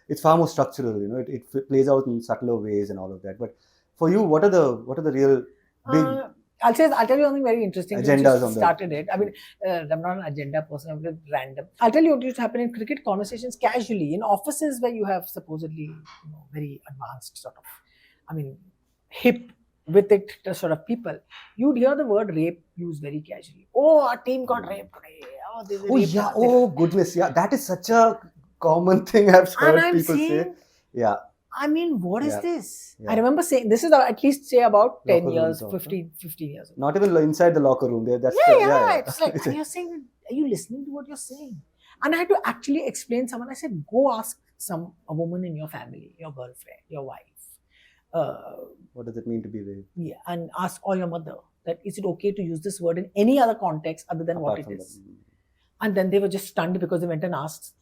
It's far more structural, it plays out in subtler ways and all of that. But for you, what are the real big... I'll tell you something very interesting. Agendas on started it. I mean, I'm not an agenda person. I'm just random. I'll tell you what used to happen in cricket conversations casually in offices where you have supposedly very advanced sort of, I mean, hip with it sort of people. You'd hear the word rape used very casually. Oh, our team got raped today. Oh, goodness. Yeah, that is such a common thing I've heard people say. Yeah. I mean, what is this? Yeah. I remember saying, this is at least say about 10 years, 15 years ago. Not even inside the locker room. That's It's like, and you're saying, are you listening to what you're saying? And I had to actually explain someone. I said, go ask a woman in your family, your girlfriend, your wife. What does it mean to be raped? Yeah, and ask or your mother that is it okay to use this word in any other context other than what it is? And then they were just stunned because they went and asked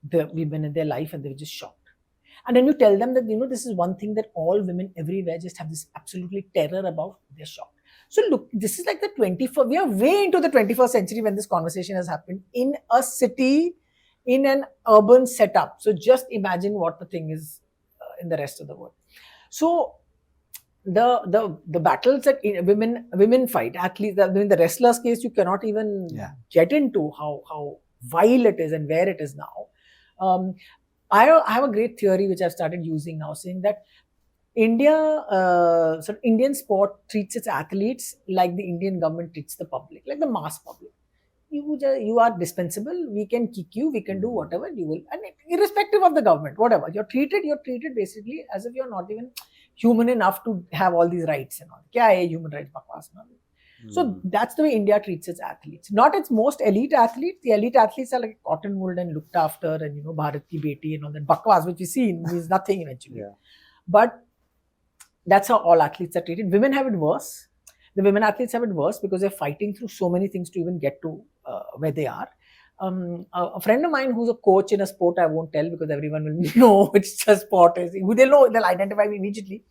the women in their life and they were just shocked. And then you tell them that, this is one thing that all women everywhere just have this absolutely terror about, they're shocked. So look, this is like we are way into the 21st century when this conversation has happened in a city, in an urban setup. So just imagine what the thing is in the rest of the world. So the battles that women fight, athletes, in the wrestlers' case, you cannot even get into how vile it is and where it is now. I have a great theory which I've started using now, saying that Indian sport treats its athletes like the Indian government treats the public, like the mass public. you are dispensable. We can kick you. We can do whatever you will, and irrespective of the government, whatever you're treated basically as if you're not even human enough to have all these rights and all. Kya hai human rights bakwas na? So that's the way India treats its athletes. Not its most elite athletes. The elite athletes are like cotton wool and looked after, and Bharat ki beti and all that bakwas which we see means nothing eventually. Yeah. But that's how all athletes are treated. Women have it worse. The women athletes have it worse because they're fighting through so many things to even get to where they are. A friend of mine who's a coach in a sport, I won't tell because everyone will know it's a sport. They'll know, they'll identify me immediately.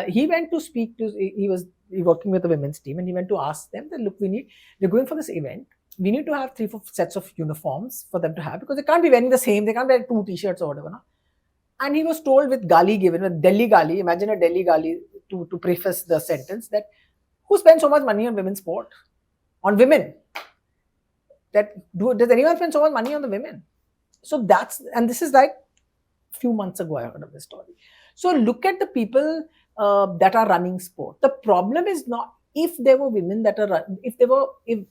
He went to speak to, he was working with the women's team, and he went to ask them that, look, they're going for this event. We need to have 3-4 sets of uniforms for them to have because they can't be wearing the same. They can't wear 2 t-shirts or whatever. No? And he was told with gali given, with Delhi gali, imagine a Delhi gali to preface the sentence that, who spends so much money on women's sport? On women? Does anyone spend so much money on the women? So and this is like a few months ago I heard of this story. So look at the people that are running sport. The problem is not if there were women that are if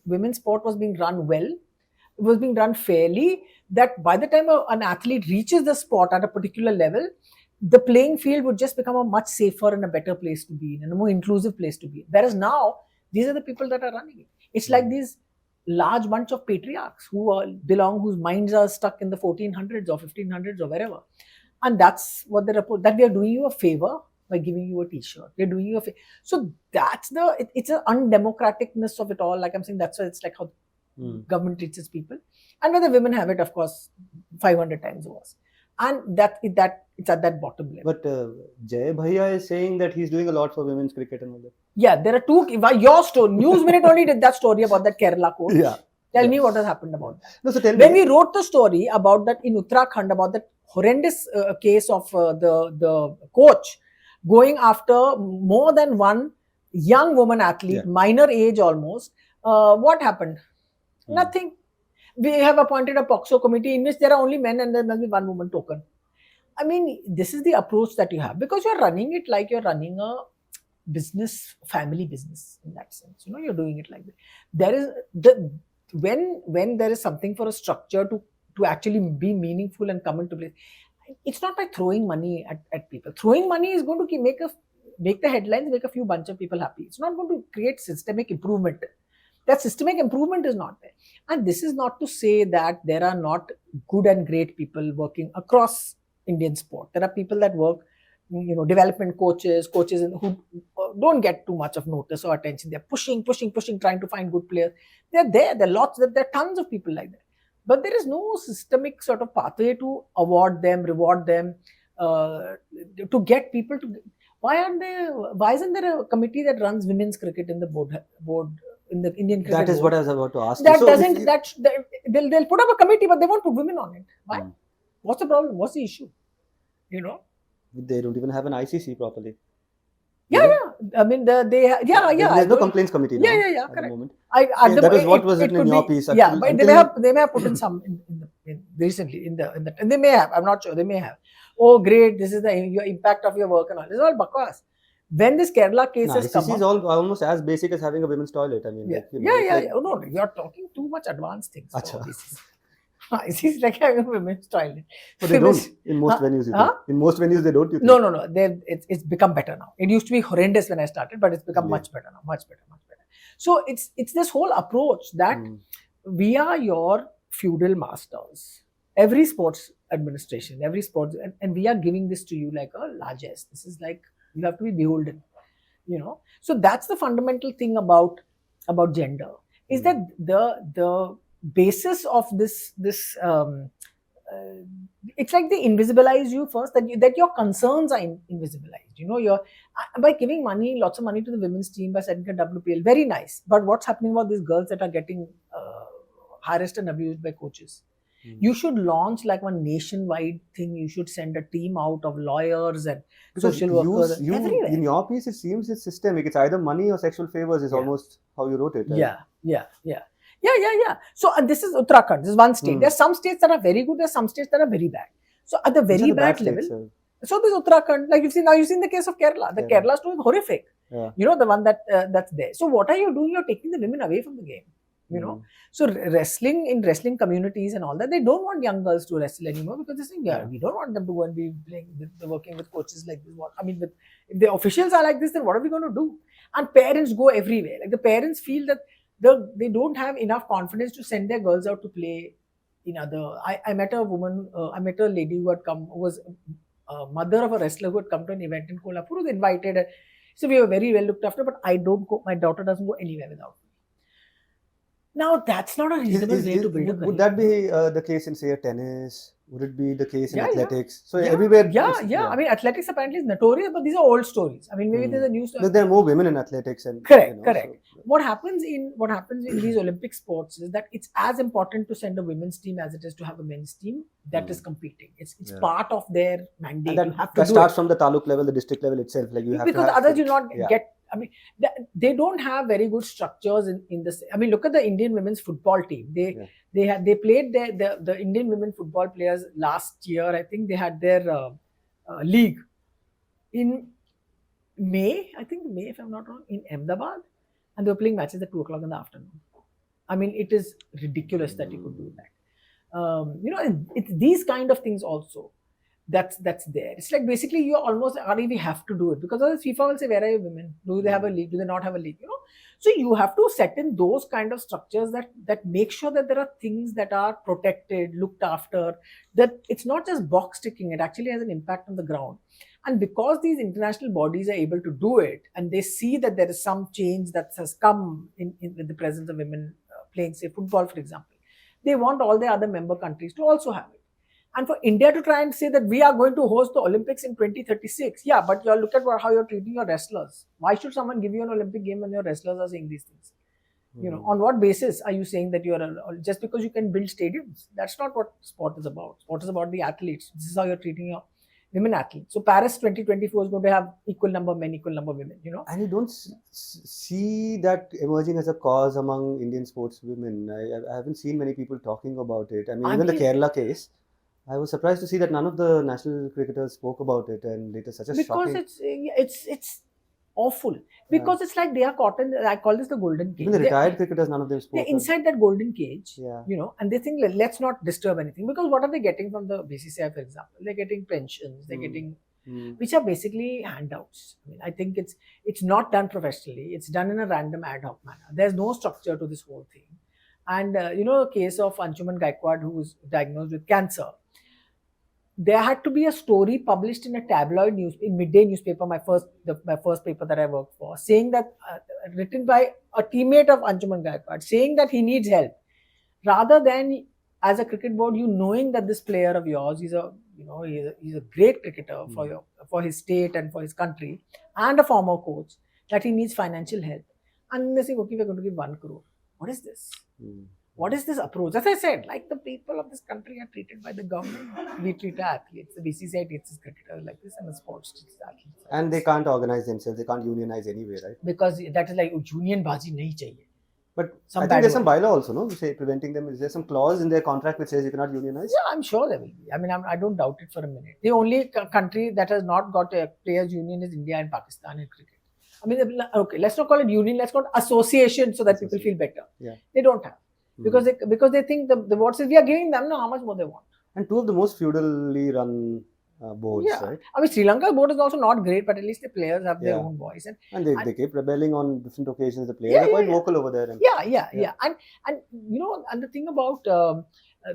women's sport was being run well, it was being done fairly, that by the time an athlete reaches the sport at a particular level, the playing field would just become a much safer and a better place to be in, and a more inclusive place to be in. Whereas now, these are the people that are running it. It's like these large bunch of patriarchs whose minds are stuck in the 1400s or 1500s or wherever. And that's what they report, that we are doing you a favor by giving you a t-shirt. They're doing you a favor. So that's it's an undemocraticness of it all. Like I'm saying, that's why it's like how government treats its people. And whether women have it, of course, 500 times worse. And it's at that bottom level. But Jay Bhaiya is saying that he's doing a lot for women's cricket and all that. Yeah, there are two. Your story, News Minute only did that story about that Kerala coach. Yeah. Tell me what has happened about that. No, so tell when me. we wrote the story about that in Uttarakhand, about that horrendous case of the coach going after more than one young woman athlete, minor age almost, what happened? Nothing. We have appointed a POXO committee in which there are only men and there must be one woman token. I mean, this is the approach that you have because you're running it like you're running a business, family business in that sense. You're doing it like that. There is when there is something for a structure to actually be meaningful and come into place, it's not by throwing money at people. Throwing money is going to make the headlines, make a few bunch of people happy. It's not going to create systemic improvement. That systemic improvement is not there. And this is not to say that there are not good and great people working across Indian sport. There are people that work, development coaches who don't get too much of notice or attention. They're pushing, trying to find good players. They're there. There are tons of people like that. But there is no systemic sort of pathway to award them, reward them, to get people to. Why isn't there a committee that runs women's cricket in the board in the Indian cricket That is board? what I was about to ask. That they'll put up a committee, but they won't put women on it. Why? What's the problem? What's the issue? They don't even have an ICC properly. Yeah. I mean, There's no complaints committee now. Yeah. At Correct. the moment. That is what was written in your piece. Yeah, but they may have put in some recently in the and they may have. I'm not sure. They may have. Oh, great! This is your impact of your work and all. This is all bakwas. When this Kerala case has come ICC is almost as basic as having a women's toilet. I mean, No, you're talking too much advanced things. ICC is like having a women's toilet. But they don't in most venues. In most venues, they don't. No. It's become better now. It used to be horrendous when I started, but it's become much better now. Much better. So it's this whole approach that we are your feudal masters. Every sports administration, and we are giving this to you like a largesse. This is like you have to be beholden, So that's the fundamental thing about gender is that the basis of this it's like they invisibilize you first, that your concerns are invisibilized. By giving lots of money to the women's team, by setting a WPL, very nice. But what's happening about these girls that are getting harassed and abused by coaches? You should launch like one nationwide thing. You should send a team out of lawyers and social workers everywhere. In your piece, it seems it's systemic. It's either money or sexual favors is almost how you wrote it. Right? Yeah. So this is Uttarakhand. This is one state. There's some states that are very good. There's some states that are very bad. So at the very bad level, so this Uttarakhand, like you've seen the case of Kerala. The Kerala story is horrific. Yeah. The one that's there. So what are you doing? You're taking the women away from the game. you know. So wrestling in wrestling communities and all that, they don't want young girls to wrestle anymore because they think, we don't want them to go and be playing, working with coaches like this. If the officials are like this, then what are we going to do? And parents go everywhere. Like the parents feel that they don't have enough confidence to send their girls out to play in other. I met a woman, I met a lady who had come, who was a mother of a wrestler who had come to an event in Kolhapur, who was invited. So we were very well looked after, but I don't go, my daughter doesn't go anywhere without me. Now that's not a reasonable way to build a career. Would that be the case in, say, a tennis? Would it be the case in athletics? So Yeah, everywhere. Yeah. I mean, athletics apparently is notorious, but these are old stories. I mean, maybe there's a new story. But there are more women in athletics, and correct. So, What happens in these Olympic sports is that it's as important to send a women's team as it is to have a men's team that is competing. It's part of their mandate. And that starts from the taluk level, the district level itself. Like you have because to have others do not get. I mean, they don't have very good structures in this. I mean, look at the Indian women's football team. They played the Indian women football players last year. I think they had their league in May. I think May, if I'm not wrong, in Ahmedabad, and they were playing matches at 2:00 in the afternoon. I mean, it is ridiculous that you could do that. You know, it's these kind of things also. That's there. It's like basically you're almost like, we have to do it because otherwise FIFA will say, where are your women? Do they have a league? Do they not have a league? You know, so you have to set in those kind of structures that make sure that there are things that are protected, looked after. That it's not just box ticking; it actually has an impact on the ground. And because these international bodies are able to do it, and they see that there is some change that has come in with the presence of women playing, say, football, for example, they want all the other member countries to also have it. And for India to try and say that we are going to host the Olympics in 2036, but you look at how you're treating your wrestlers. Why should someone give you an Olympic game when your wrestlers are saying these things? You know, on what basis are you saying that you are just because you can build stadiums? That's not what sport is about. Sport is about the athletes. This is how you're treating your women athletes. So Paris 2024 is going to have equal number men, equal number women. You know, and you don't see that emerging as a cause among Indian sports women. I haven't seen many people talking about it. I mean, even the Kerala case. I was surprised to see that none of the national cricketers spoke about it, and it is such a shocking. Because it's awful. Because it's like they are caught in. I call this the golden cage. Even the retired cricketers, none of them spoke. They're inside that golden cage, you know, and they think let's not disturb anything. Because what are they getting from the BCCI, for example? They're getting pensions. They're getting, which are basically handouts. I mean, I think it's not done professionally. It's done in a random ad hoc manner. There's no structure to this whole thing. And you know, a case of Anshuman Gaikwad, who was diagnosed with cancer. There had to be a story published in a tabloid in midday newspaper, my first paper that I worked for, saying that written by a teammate of Anshuman Gaikwad, saying that he needs help, rather than as a cricket board, you knowing that this player of yours he's a great cricketer for his state and for his country, and a former coach, that he needs financial help, and they say, okay, we're going to give 1 crore. What is this? What is this approach? As I said, like the people of this country are treated by the government, we treat our athletes. The BCCI treats its cricketers like this, and the sports treats the athletes. And they can't organize themselves. They can't unionize anyway, right? Because that is like union bazi nahi chahiye. But I think there's some bylaw also, no? Say preventing them. Is there some clause in their contract which says you cannot unionize? Yeah, I'm sure there will be. I mean, I don't doubt it for a minute. The only country that has not got a players' union is India and Pakistan in cricket. I mean, okay, let's not call it union. Let's call it association so that people feel better. Yeah. They don't have. Because they think the board says we are giving them how much more they want. And two of the most feudally run boards, right? I mean, Sri Lanka's board is also not great, but at least the players have their own voice. And they keep rebelling on different occasions. The players are quite vocal over there. And you know, and the thing about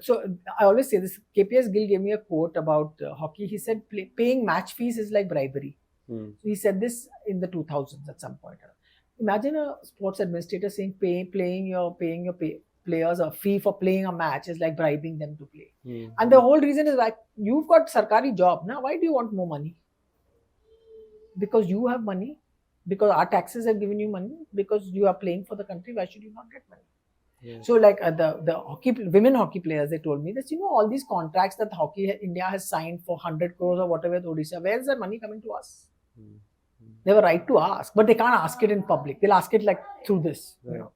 so I always say this. KPS Gill gave me a quote about hockey. He said paying match fees is like bribery. So he said this in the 2000s at some point. Imagine a sports administrator saying paying your players a fee for playing a match is like bribing them to play. And the whole reason is like, you've got sarkari job. Now, why do you want more money? Because you have money. Because our taxes have given you money. Because you are playing for the country. Why should you not get money? Yeah. So like the women hockey players, they told me this, you know, all these contracts that India has signed for 100 crores or whatever with Odisha, where is that money coming to us? They have a right to ask, but they can't ask it in public. They'll ask it like through this. You know.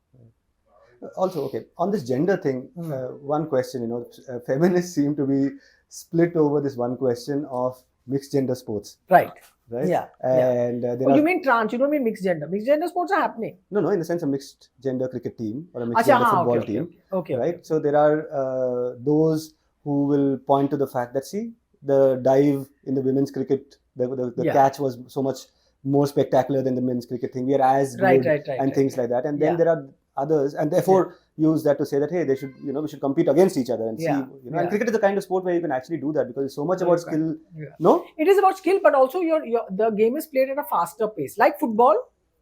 Also, okay, on this gender thing, one question, you know, feminists seem to be split over this one question of mixed gender sports. Right. right? Yeah. And there Oh, are you mean trans? You don't mean mixed gender? Mixed gender sports are happening. no, in the sense a mixed gender cricket team or a mixed Acha, gender हाँ, football okay, team, okay, right? okay. So there are those who will point to the fact that see the dive in the women's cricket, the Yeah. catch was so much more spectacular than the men's cricket thing. We are as Right, good and things like that. And then Yeah. there are others, and therefore use that to say that hey, they should we should compete against each other and see And cricket is the kind of sport where you can actually do that because it's so much about skill. Yeah. No, it is about skill, but also the game is played at a faster pace. Like football,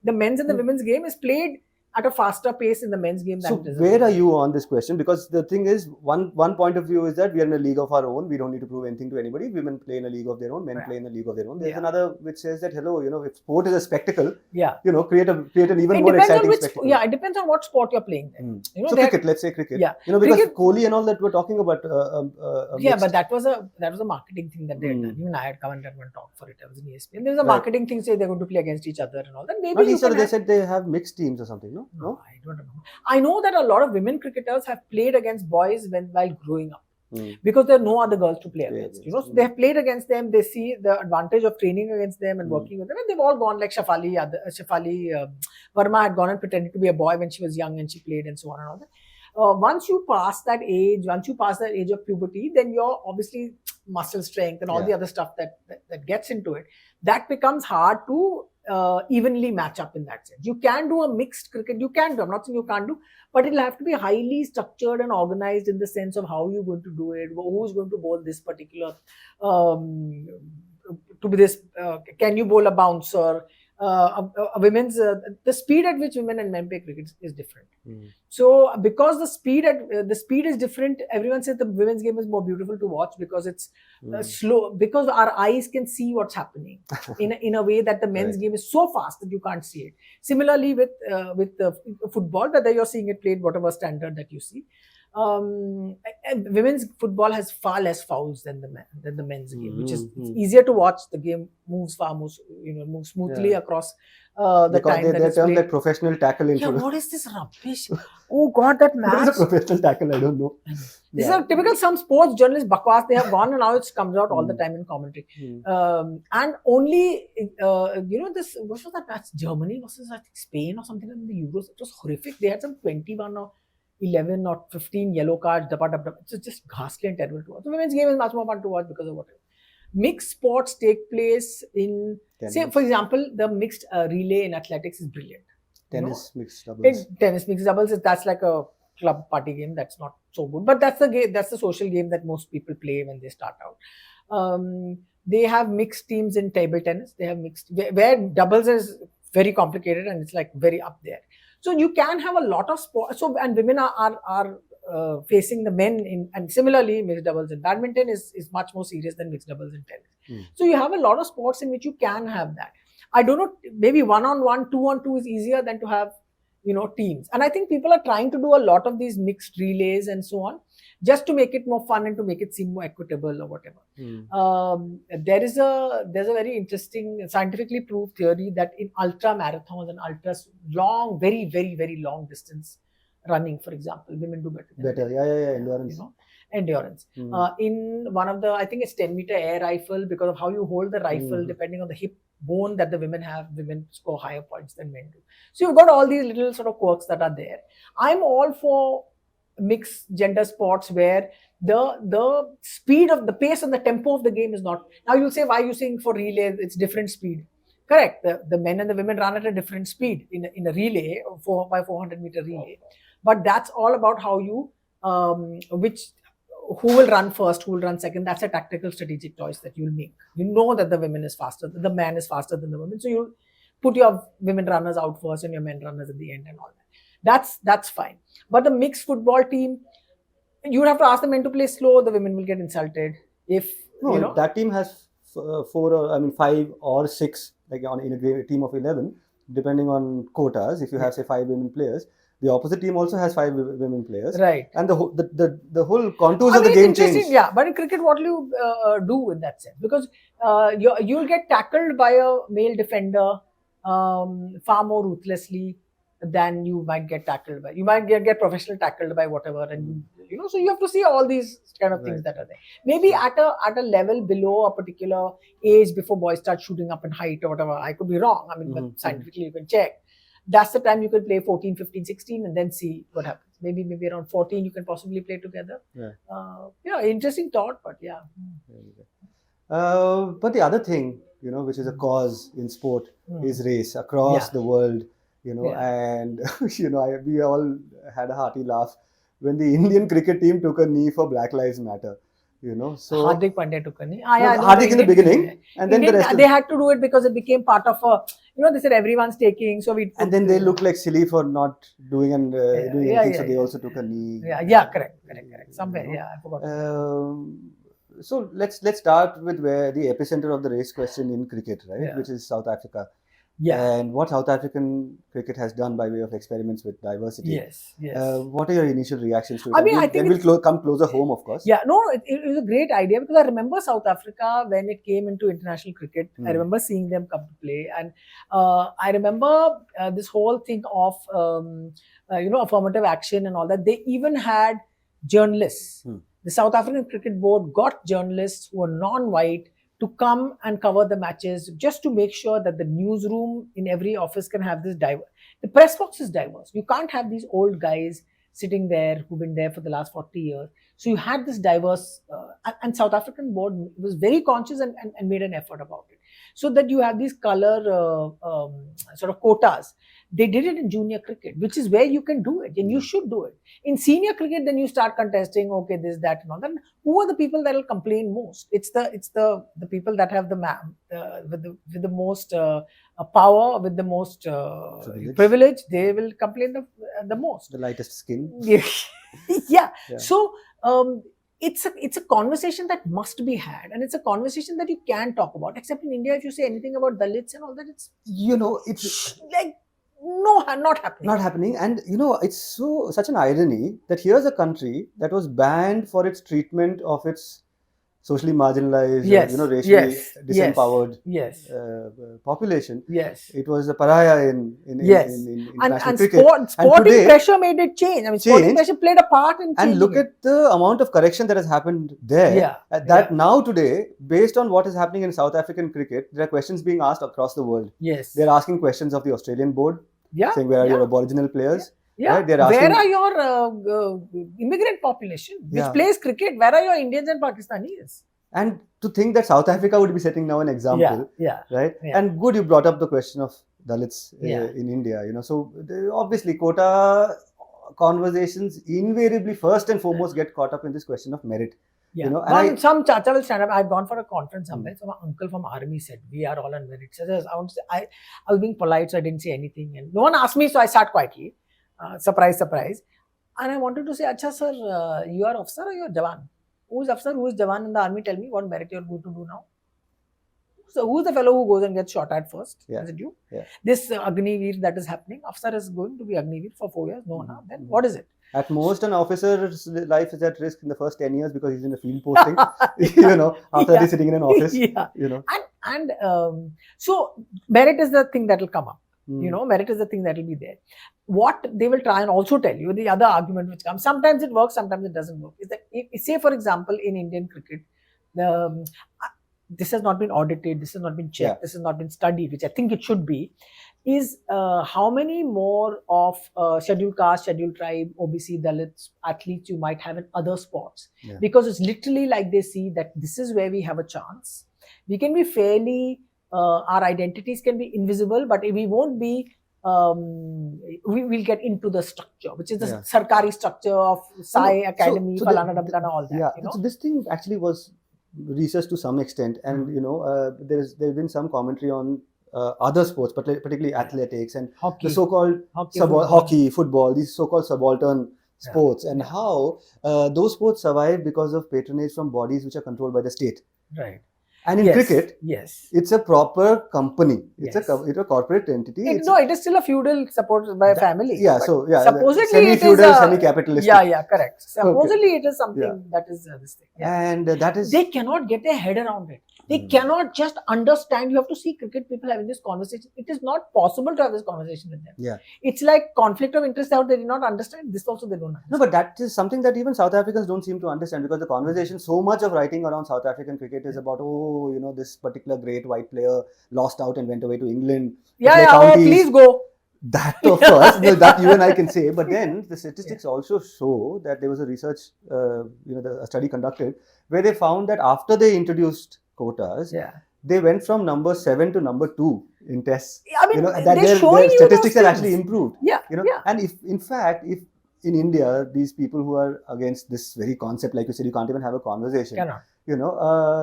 the men's and the women's game is played at a faster pace in the men's game than so it is. where are you on this question? Because the thing is, one point of view is that we are in a league of our own. We don't need to prove anything to anybody. Women play in a league of their own. Men play in a league of their own. There's another which says that hello, if sport is a spectacle, create an even more exciting spectacle. Yeah, it depends on what sport you're playing. Then. So cricket, let's say cricket. Yeah, because cricket, Kohli and all that we're talking about. But that was a marketing thing that they had done. Even I had come and done one talk for it. I was in ESPN. There's a marketing thing say they're going to play against each other and all that. Maybe they said they have mixed teams or something. No, I don't know. I know that a lot of women cricketers have played against boys while growing up because there are no other girls to play against. So they have played against them. They see the advantage of training against them and working with them, and they've all gone like Shafali Verma had gone and pretended to be a boy when she was young and she played and so on and all that. Once you pass that age of puberty, then your obviously muscle strength and all the other stuff that gets into it, that becomes hard to evenly match up in that sense. You can do a mixed cricket, I'm not saying you can't do, but it'll have to be highly structured and organized in the sense of how you're going to do it, who's going to bowl this particular, can you bowl a bouncer? Women's the speed at which women and men play cricket is different. So because the speed is different, everyone says the women's game is more beautiful to watch because it's slow, because our eyes can see what's happening in a way that the men's game is so fast that you can't see it. Similarly with football, whether you're seeing it played whatever standard that you see, women's football has far less fouls than the men's game, which is it's easier to watch. The game moves moves smoothly across the time that it's played. That professional tackle in football. What is this rubbish? Oh God, that match. What is a professional tackle? I don't know. This is a typical some sports journalist bakwas. They have gone and now it comes out all the time in commentary. And only this, what was that match? Germany versus I think Spain or something in the Euros. It was horrific. They had some 21 or 11 or 15 yellow cards. It's just ghastly and terrible to watch. The women's game is much more fun to watch because of whatever. Mixed sports take place in, say, for example, the mixed relay in athletics is brilliant. Tennis mixed doubles. Tennis mixed doubles, that's like a club party game. That's not so good. But that's the game. That's the social game that most people play when they start out. They have mixed teams in table tennis. They have mixed, where doubles is very complicated and it's like very up there. So you can have a lot of sports. So, and women are facing the men in, and similarly mixed doubles in badminton is much more serious than mixed doubles in tennis. So you have a lot of sports in which you can have that. I don't know, maybe 1-on-1, 2-on-2 is easier than to have, teams. And I think people are trying to do a lot of these mixed relays and so on, just to make it more fun and to make it seem more equitable or whatever. There's a very interesting scientifically proved theory that in ultra marathons and ultra long, very, very, very long distance running, for example, women do better. Endurance. Endurance. In one of the, I think it's 10-meter air rifle, because of how you hold the rifle, depending on the hip bone that the women have, women score higher points than men do. So you've got all these little sort of quirks that are there. I'm all for mixed gender sports where the speed of the pace and the tempo of the game is not. Now you'll say, why are you saying for relay it's different speed? Correct. The men and the women run at a different speed in a relay, 4x400-meter relay. But that's all about how you, who will run first, who will run second. That's a tactical strategic choice that you'll make. You know that the women is faster, the man is faster than the woman. So you'll put your women runners out first and your men runners at the end and all that. That's fine. But the mixed football team, you would have to ask the men to play slow, the women will get insulted. That team has 5 or 6, like in a team of 11, depending on quotas. If you have, say, 5 women players, the opposite team also has 5 women players. Right. And the whole contours of the game change. Yeah, but in cricket, what do you do in that sense? Because you'll get tackled by a male defender far more ruthlessly then you might get tackled by, you might get professional tackled by whatever, and so you have to see all these kind of things that are there. Maybe at a level below a particular age, before boys start shooting up in height or whatever. I could be wrong. I mean, but scientifically you can check. That's the time you can play 14, 15, 16 and then see what happens. Maybe around 14 you can possibly play together. Interesting thought, but yeah. But the other thing, which is a cause in sport is race across the world, and, we all had a hearty laugh when the Indian cricket team took a knee for Black Lives Matter. So Hardik Pandya took a knee. Hardik in the beginning, and then the rest. They had to do it because it became part of a. They said everyone's taking, so we. And then they look like silly for not doing anything, so they also took a knee. Correct. Somewhere, I forgot. So let's start with where the epicenter of the race question in cricket, right, which is South Africa. And what South African cricket has done by way of experiments with diversity. Yes. What are your initial reactions to it? I think we'll come closer home, of course. It was a great idea, because I remember South Africa when it came into international cricket. I remember seeing them come to play, and I remember this whole thing of affirmative action and all that. They even had journalists. The South African Cricket Board got journalists who were non-white to come and cover the matches, just to make sure that the newsroom in every office can have this diverse. The press box is diverse. You can't have these old guys sitting there who've been there for the last 40 years. So you had this diverse, and South African board was very conscious and made an effort about it. So that you have these color sort of quotas. They did it in junior cricket, which is where you can do it, and you should do it. In senior cricket, then you start contesting, okay, this, that, and all that. Who are the people that will complain most? It's the people that have with the most power, with the most privilege. They will complain the most. The lightest skin. Yeah. So it's a conversation that must be had, and it's a conversation that you can talk about. Except in India, if you say anything about Dalits and all that, it's like. No, not happening. Not happening. And it's such an irony that here's a country that was banned for its treatment of its socially marginalized, racially disempowered population. Yes. It was a pariah in international cricket. Sporting today, pressure made it change. I mean, sporting pressure played a part in changing. And look at the amount of correction that has happened there. Now today, based on what is happening in South African cricket, there are questions being asked across the world. Yes. They're asking questions of the Australian board. Saying, where are your Aboriginal players? Right? They're asking, where are your immigrant population which plays cricket? Where are your Indians and Pakistanis? And to think that South Africa would be setting now an example, right? And good, you brought up the question of Dalits in India. So obviously, quota conversations invariably first and foremost get caught up in this question of merit. Some chacha will stand up. I've gone for a conference somewhere. So my uncle from army said, "We are all on merit." So I was being polite, so I didn't say anything, and no one asked me, so I sat quietly. Surprise. And I wanted to say, "Acha sir, you are officer or you are Jawan? Who is officer? Who is Jawan in the army? Tell me what merit you are going to do now." So who's the fellow who goes and gets shot at first? Is it you? This Agniveer that is happening, officer is going to be Agniveer for 4 years. No, then what is it? At most, an officer's life is at risk in the first 10 years because he's in a field posting, after he's sitting in an office, So merit is the thing that will come up, merit is the thing that will be there. What they will try and also tell you, the other argument which comes, sometimes it works, sometimes it doesn't work, is that, say for example, in Indian cricket, this has not been audited, this has not been checked, this has not been studied, which I think it should be, is how many more of scheduled caste, scheduled tribe, OBC, Dalits athletes you might have in other sports. Because it's literally like they see that this is where we have a chance. We can be fairly, our identities can be invisible, but we won't be, we will get into the structure, which is the Sarkari structure of Sai Academy, Falana Damlana, all that. So this thing actually was researched to some extent, and there's been some commentary on other sports, but particularly athletics and hockey, the so-called hockey, football, these so-called subaltern sports, and how those sports survive because of patronage from bodies which are controlled by the state. Right. And in cricket, it's a proper company. It's a corporate entity. It is still a feudal supported by a family. Supposedly semi-feudal, semi-capitalistic. Correct. Supposedly it is something that is this thing. And that is... They cannot get their head around it. They cannot just understand. You have to see cricket people having this conversation. It is not possible to have this conversation with them. Yeah. It's like conflict of interest out. They did not understand. This also they don't understand. No, but that is something that even South Africans don't seem to understand, because the conversation, so much of writing around South African cricket is about, this particular great white player lost out and went away to England. Please go. That of course, that you and I can say. But then the statistics also show that there was a research, a study conducted where they found that after they introduced quotas, they went from number 7 to number 2 in tests. I mean, that they're showing their you statistics those are actually things. improved. And if in India, these people who are against this very concept, like you said, you can't even have a conversation. Cannot.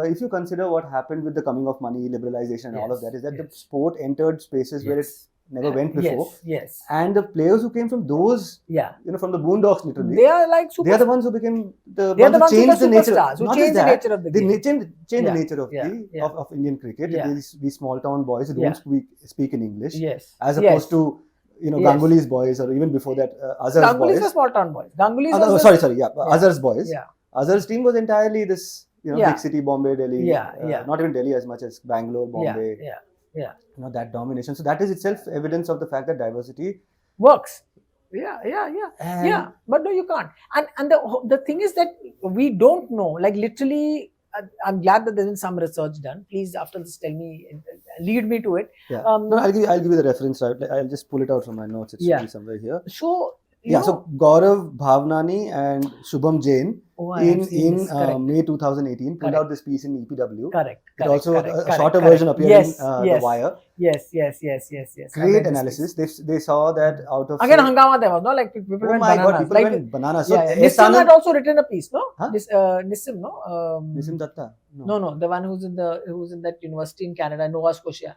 If you consider what happened with the coming of money, liberalization, and all of that, is that the sport entered spaces where it never went before. Yes. And the players who came from those, from the boondocks, literally, they are like they are the ones who became the they are ones who changed the nature. Who changed the nature of the game. They changed the nature of of Indian cricket. These small town boys who don't speak in English, as opposed to Ganguly's boys, or even before that, Azhar's boys. Ganguly's were small town boys. Ganguly's Azhar's boys. Azhar's team was entirely this, big city, Bombay, Delhi. Not even Delhi as much as Bangalore, Bombay. That domination. So that is itself evidence of the fact that diversity works. But no, you can't. And the thing is that we don't know. Like literally, I'm glad that there's been some research done. Please, after this, tell me, lead me to it. I'll give you the reference. Right? I'll just pull it out from my notes. It should be somewhere here. So so Gaurav Bhavnani and Shubham Jain in May 2018 pulled out this piece in EPW. Correct. A shorter version appeared in The Wire. Yes. Great analysis. They saw that out of... Again, hangama there was, no? Like people went bananas. God, people went bananas. So Nissim had also written a piece, no? Nissim, no? Nissim Datta? No. The one who's in that university in Canada, Nova Scotia.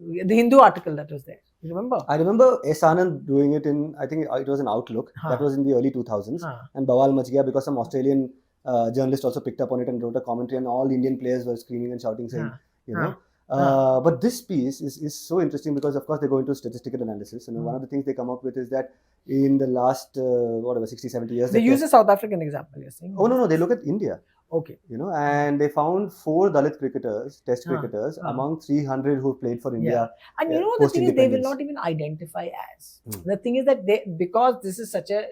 The Hindu article that was there. You remember? I remember S. Anand doing it in, I think it was an Outlook. That was in the early 2000s. And Bawal Mach Gaya, because some Australian journalist also picked up on it and wrote a commentary, and all Indian players were screaming and shouting, saying, but this piece is so interesting because, of course, they go into statistical analysis. And one of the things they come up with is that in the last, 60, 70 years... They use a South African example, you're saying? Oh, no, they look at India. Okay. And they found 4 Dalit cricketers, test cricketers, among 300 who played for India. And the thing is, they will not even identify as. The thing is that because this is such a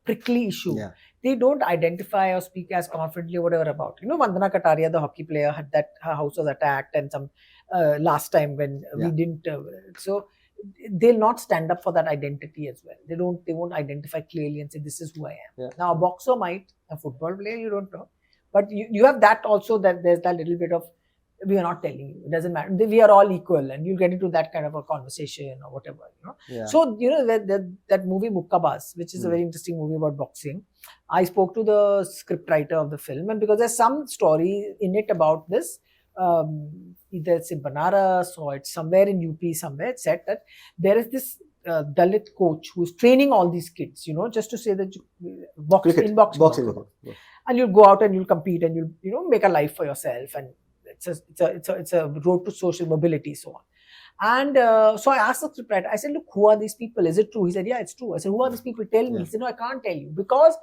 prickly issue, they don't identify or speak as confidently or whatever about. Vandana Kataria, the hockey player, had that her house was attacked, and some last time when we didn't. So they'll not stand up for that identity as well. They won't identify clearly and say, this is who I am. Now a boxer might, a football player, you don't know. But you have that also, that there's that little bit of, we are not telling you, it doesn't matter. We are all equal, and you'll get into that kind of a conversation or whatever, So, that movie Mukkabaz, which is a very interesting movie about boxing. I spoke to the script writer of the film, and because there's some story in it about this, either it's in Banaras or it's somewhere in UP somewhere, it said that there is this Dalit coach who's training all these kids, just to say that boxing. And you'll go out and you'll compete and you'll make a life for yourself, and it's a road to social mobility, so on. And so I asked the scriptwriter, I said, look, who are these people? Is it true? He said, yeah, it's true. I said, who are these people? Tell me. He said, no, I can't tell you because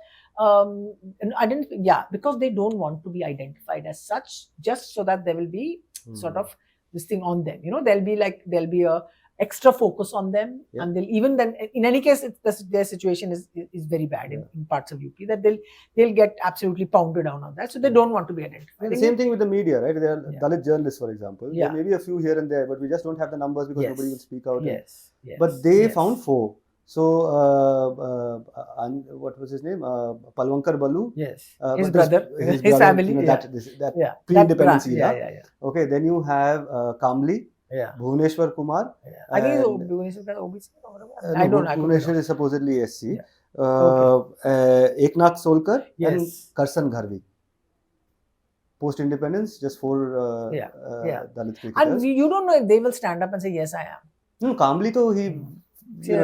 because they don't want to be identified as such, just so that there will be sort of this thing on them. There'll be a extra focus on them, and they'll even then, in any case, their situation is very bad in parts of UP, that they'll get absolutely pounded down on that, so they don't want to be identified. The same thing with the media, right? There are Dalit journalists, for example. There may be a few here and there, but we just don't have the numbers because nobody will speak out. But they found 4. So, what was his name? Palwankar Balu. His brother, his family. That pre-independence era. Okay, then you have Kamli. Bhuvneshwar Kumar. I think Bhuvneshwar OBC. I don't know. Bhuvneshwar is supposedly SC. Eknath Solkar and Karsan Gharvi. Post-independence, just 4 Dalit cricketers. And you don't know if they will stand up and say, yes, I am. No, Kamli, though,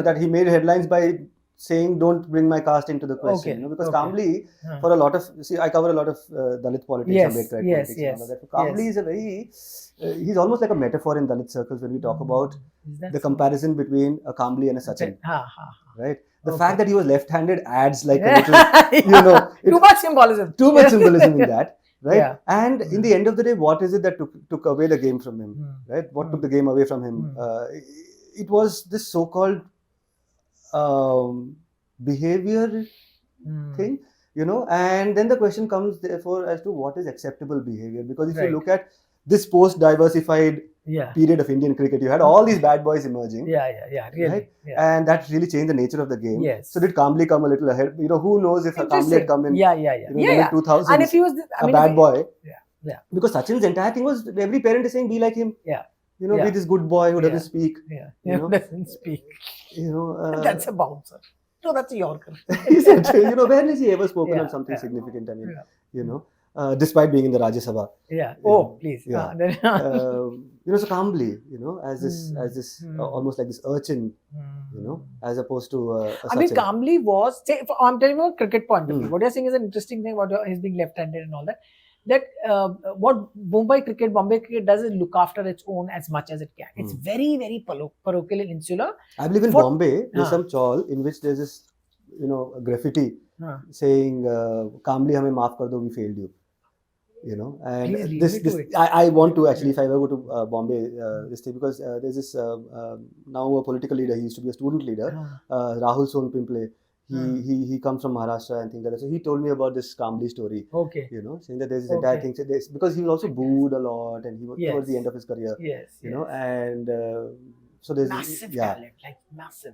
that he made headlines by saying, don't bring my caste into the question. Because Kamli, for a lot of, I cover a lot of Dalit politics, Ambedkar politics and all of that. Kamli is a very, he's almost like a metaphor in Dalit circles when we talk about the comparison between a Kamli and a Sachin. Right? The fact that he was left-handed adds like a little, too much symbolism. Too much symbolism in that. right? Yeah. And in the end of the day, what is it that took away the game from him, right? What took the game away from him? It was this so-called behavior thing, and then the question comes therefore as to what is acceptable behavior, because if you look at this post-diversified period of Indian cricket, you had all these bad boys emerging. Really. Right? And that really changed the nature of the game. Yes. So did Kambli come a little ahead? Who knows if Kambli had come in in the mid 2000s, and if he was a bad boy. Yeah. Because Sachin's entire thing was every parent is saying be like him. Be this good boy who doesn't speak. Doesn't speak. That's a bouncer. No, that's a Yorker. When has he ever spoken on something significant? I mean, despite being in the Rajya Sabha. Please. So Kambli, as this almost like this urchin, as opposed to Kambli was, I'm telling you a cricket point of view. What you're saying is an interesting thing about his being left-handed and all that. That what Bombay cricket does is look after its own as much as it can. It's very, very parochial and insular. I believe in Bombay, there's some chawl in which there's this, graffiti saying, Kambli hame maaf kar do, we failed you. And I want to actually, if I ever go to Bombay, this thing, because there's this now a political leader, he used to be a student leader, Rahul Sonpimple. He comes from Maharashtra and things like that. So he told me about this Kambli story. Okay. Saying that there's this entire thing. Because he was also booed a lot, and he was towards the end of his career. And so there's massive talent, like massive.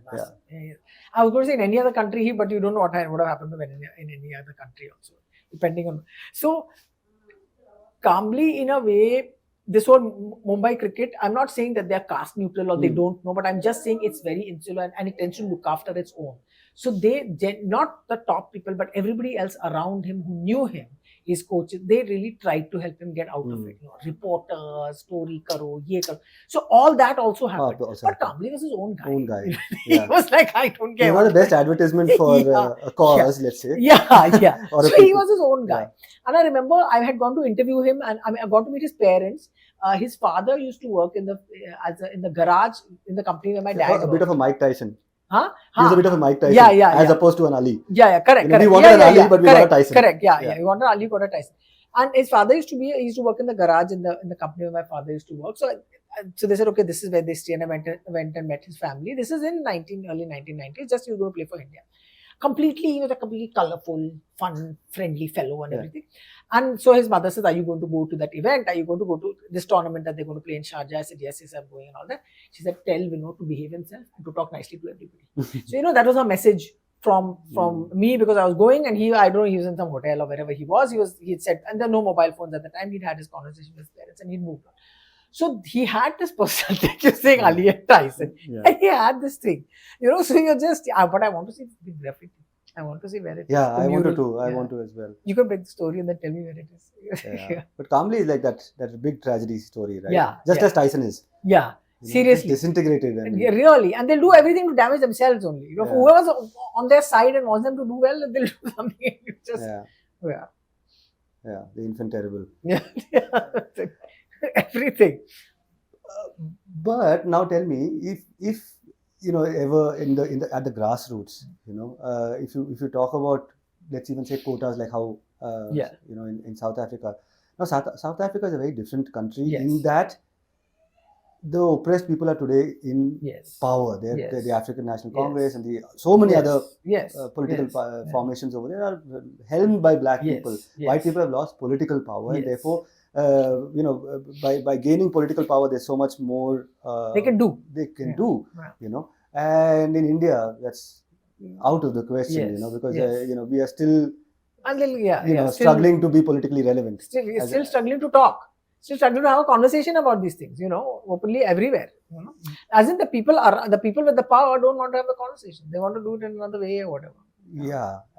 I was going to say in any other country, but you don't know what would have happened to him in any other country also, depending on. So Kambli, in a way, this whole Mumbai cricket, I'm not saying that they are caste neutral or they don't know, but I'm just saying it's very insular and it tends to look after its own. So they, not the top people, but everybody else around him who knew him, his coaches, they really tried to help him get out of it. Reporters, story karo, ye karo. So all that also happened. But Kambli was his own guy. He was like, I don't care. He was the best advertisement for a cause, let's say. So he was his own guy. And I remember I had gone to interview him, and I got to meet his parents. His father used to work in the garage in the company where my dad worked. A bit of a Mike Tyson. He was a bit of a Mike Tyson, as opposed to an Ali. Correct. We wanted an Ali, but we got a Tyson. Correct. We wanted an Ali, got a Tyson. And his father used to work in the garage in the company where my father used to work. So they said, okay, this is where they stay, and I went and met his family. This is in early 1990s. Just you go to play for India. He was a completely colorful, fun, friendly fellow and everything. And so his mother says, are you going to go to that event? Are you going to go to this tournament that they're going to play in Sharjah? I said, yes, I'm going and all that. She said, tell Vinod to behave himself and to talk nicely to everybody. So, that was a message from me, because I was going, and I don't know, he was in some hotel or wherever he was. He had said, and there were no mobile phones at the time. He'd had his conversation with his parents and he'd moved on. So he had this person thing, you're saying Ali and Tyson. And he had this thing. So you're just, but I want to see the graffiti. I want to see where it is. I wanted to. I want to as well. You can break the story and then tell me where it is. But Kambli is like that big tragedy story, right? Just as Tyson is. Seriously. Disintegrated. Really. And they'll do everything to damage themselves only. Whoever's on their side and wants them to do well, they'll do something. The infant terrible. Everything. But now tell me, if ever at the grassroots, if you talk about, let's even say quotas, like how in South Africa. Now South Africa is a very different country in that the oppressed people are today in power. They're the African National Congress and so many other political formations over there are helmed by black people. White people have lost political power, and therefore, by gaining political power, there's so much more they can do. And in India, that's out of the question, because we are still struggling to be politically relevant. Still struggling to talk. Still struggling to have a conversation about these things, openly everywhere. As in the people with the power don't want to have a conversation. They want to do it in another way or whatever.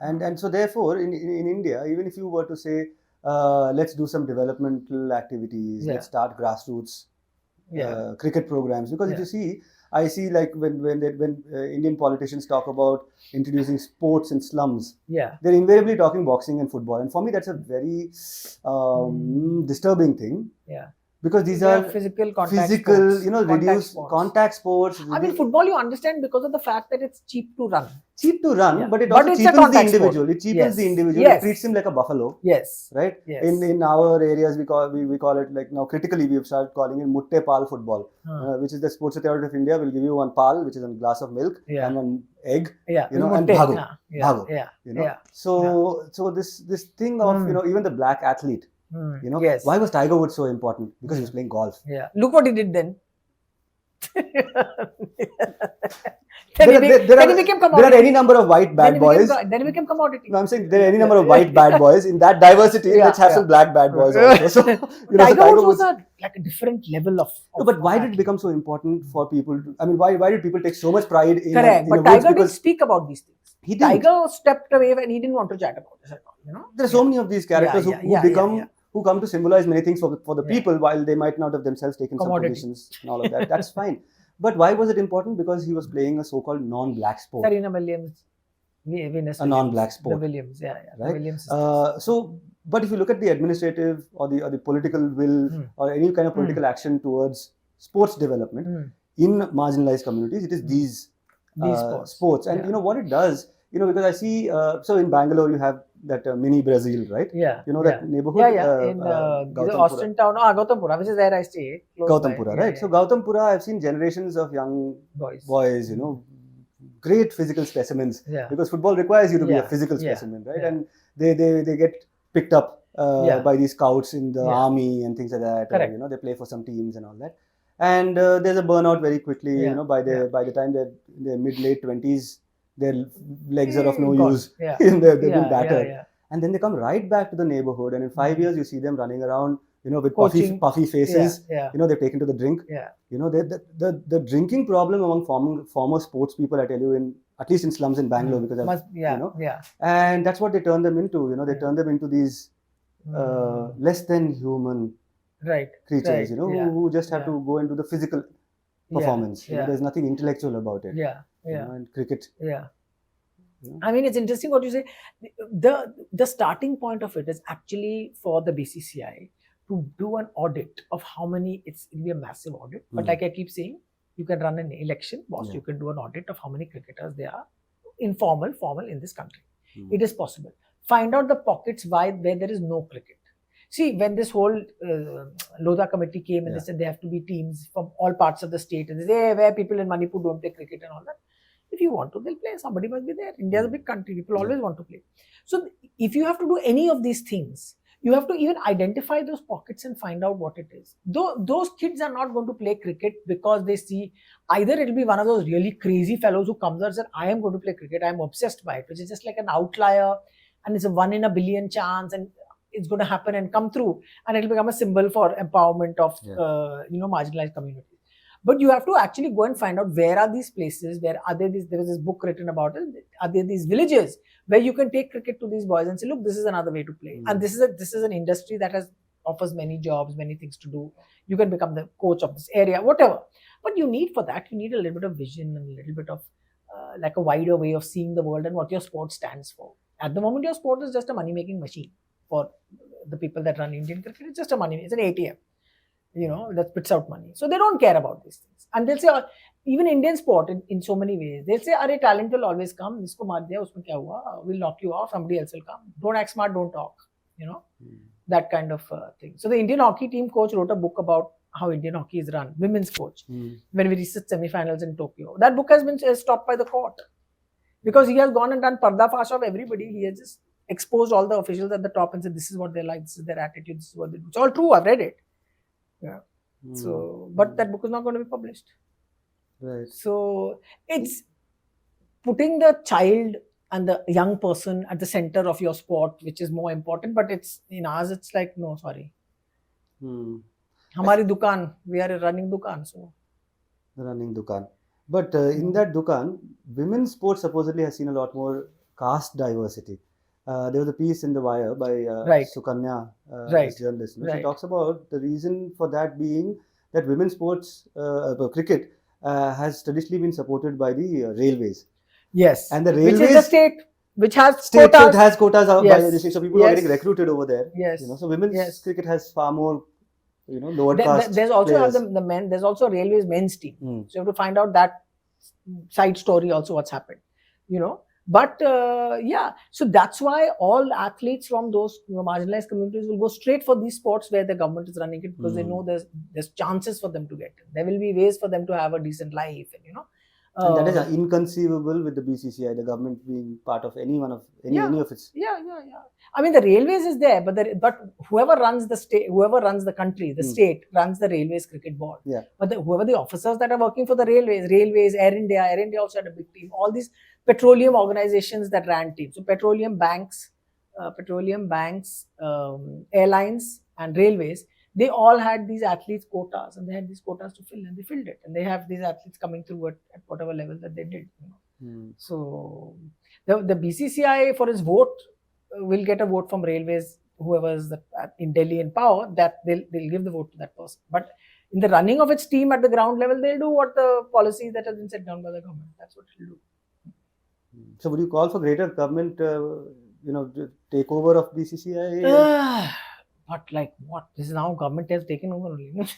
And so therefore, in India, even if you were to say, let's do some developmental activities, let's start grassroots cricket programs, because if you see, I see like when Indian politicians talk about introducing sports in slums, they're invariably talking boxing and football, and for me that's a very disturbing thing. because these They are physical contact physical, sports, contact reduced sports. contact sports. I mean, football you understand because of the fact that it's cheap to run. cheap to run, Yeah. but it But also it's a cheapens the contact individual. sport. It cheapens Yes. the individual. Yes. It treats him like a buffalo, Yes. right? Yes. In our areas, we call it, like, now critically we have started calling it mutte pal football, which is the Sports Authority of India will give you one pal, which is a glass of milk, Yeah. and one egg, Yeah. and Mutte. bhago, Yeah. bhago, Yeah. So this thing of even the black athlete, Yes. why was Tiger Woods so important? Because he was playing golf. Yeah. Look what he did then. There then he became commodity. are any number of white bad boys. Then he became commodity. No, I'm saying there are any number of white bad boys. In that diversity, let's have some black bad boys also. So, Tiger Woods was like a different level of no, but why did it become so important for people? I mean, why did people take so much pride in? Correct, but Tiger didn't speak about these things. He didn't. Tiger stepped away when he didn't want to chat about this at all. There are so many of these characters who come to symbolize many things for the people, while they might not have themselves taken some positions and all of that. That's fine. But why was it important? Because he was playing a so-called non-black sport. Serena Williams, Venus a non-black sport. The Williams, right? The Williams but if you look at the administrative or the political will or any kind of political action towards sports development in marginalized communities, it is these sports. And what it does, because I see, so in Bangalore you have that mini Brazil, right? Yeah. That neighborhood? In Austin town, Gautampura, which is where I stay. Gautampura, right? So Gautampura, I've seen generations of young boys, great physical specimens. Yeah. Because football requires you to be a physical specimen, right? And they get picked up by these scouts in the army and things like that. Correct. Or, they play for some teams and all that. And there's a burnout very quickly. By the time they're in their mid-late 20s, their legs are of no use. They've been battered. And then they come right back to the neighborhood, and in 5 years you see them running around, with puffy faces. They've taken to the drink. The drinking problem among former sports people, I tell you, at least in slums in Bangalore, because and that's what they turn them into. They turn them into these less than human creatures, who just have to go into the physical performance. There's nothing intellectual about it. And cricket. I mean, it's interesting what you say. The starting point of it is actually for the BCCI to do an audit of how many. It will be a massive audit, but like I keep saying, you can run an election, boss. You can do an audit of how many cricketers there are, informal, formal, in this country. It is possible. Find out the pockets where there is no cricket. See, when this whole Lodha committee came and they said there have to be teams from all parts of the state, and they say, where people in Manipur don't play cricket and all that. If you want to, they'll play. Somebody must be there. India is a big country. People always want to play. So if you have to do any of these things, you have to even identify those pockets and find out what it is. Those kids are not going to play cricket because they see either it'll be one of those really crazy fellows who comes out and says, I am going to play cricket. I am obsessed by it, which is just like an outlier and it's a 1 in a billion chance and it's going to happen and come through and it'll become a symbol for empowerment of marginalized communities. But you have to actually go and find out where are these places, where are there these, there was this book written about it, are there these villages where you can take cricket to these boys and say, look, this is another way to play. And this is an industry that offers many jobs, many things to do. You can become the coach of this area, whatever. But you need for that, you need a little bit of vision and a little bit of like a wider way of seeing the world and what your sport stands for. At the moment, your sport is just a money-making machine for the people that run Indian cricket. It's just a money, it's an ATM. That spits out money. So they don't care about these things. And they'll say, even Indian sport in so many ways, they'll say, "Arey, talent will always come. Isko maar diya, usme kya hua? We'll knock you off. Somebody else will come. Don't act smart, don't talk." That kind of thing. So the Indian hockey team coach wrote a book about how Indian hockey is run, women's coach, when we reached the semi-finals in Tokyo. That book has been stopped by the court because he has gone and done pardafash of everybody. He has just exposed all the officials at the top and said, this is what they like, this is their attitude, this is what they do. It's all true, I've read it. So, but that book is not going to be published. Right. So, it's putting the child and the young person at the center of your sport, which is more important. But it's in ours, it's like, no, sorry. Hamari dukan, we are a running dukan. So, running dukan. But in that dukan, women's sports supposedly has seen a lot more caste diversity. There was a piece in The Wire by Sukanya, this journalist. She talks about the reason for that being that women's sports, cricket, has traditionally been supported by the railways. Yes. And the railways... Which is the state which has quotas. State has quotas by the state, so people are getting recruited over there. Yes. So women's cricket has far more lower caste There's also players. the men. There's also Railways men's team. Mm. So you have to find out that side story also what's happened. But yeah, so that's why all athletes from those marginalized communities will go straight for these sports where the government is running it, because they know there's chances for them to get in. There will be ways for them to have a decent life, And that is inconceivable with the BCCI, the government being part of any of its. Yeah. I mean, the railways is there, but whoever runs the state, whoever runs the country, the state runs the railways cricket board. Yeah. But whoever the officers that are working for the railways, Air India also had a big team. All these petroleum organizations that ran teams. So petroleum banks, airlines, and railways. They all had these athletes quotas, and they had these quotas to fill, and they filled it. And they have these athletes coming through at whatever level that they did. So the BCCI for its vote will get a vote from railways, whoever is in Delhi in power, that they'll give the vote to that person. But in the running of its team at the ground level, they'll do what the policies that have been set down by the government. That's what it'll do. So would you call for greater government, takeover of BCCI? But like what? This is now government has taken over only. With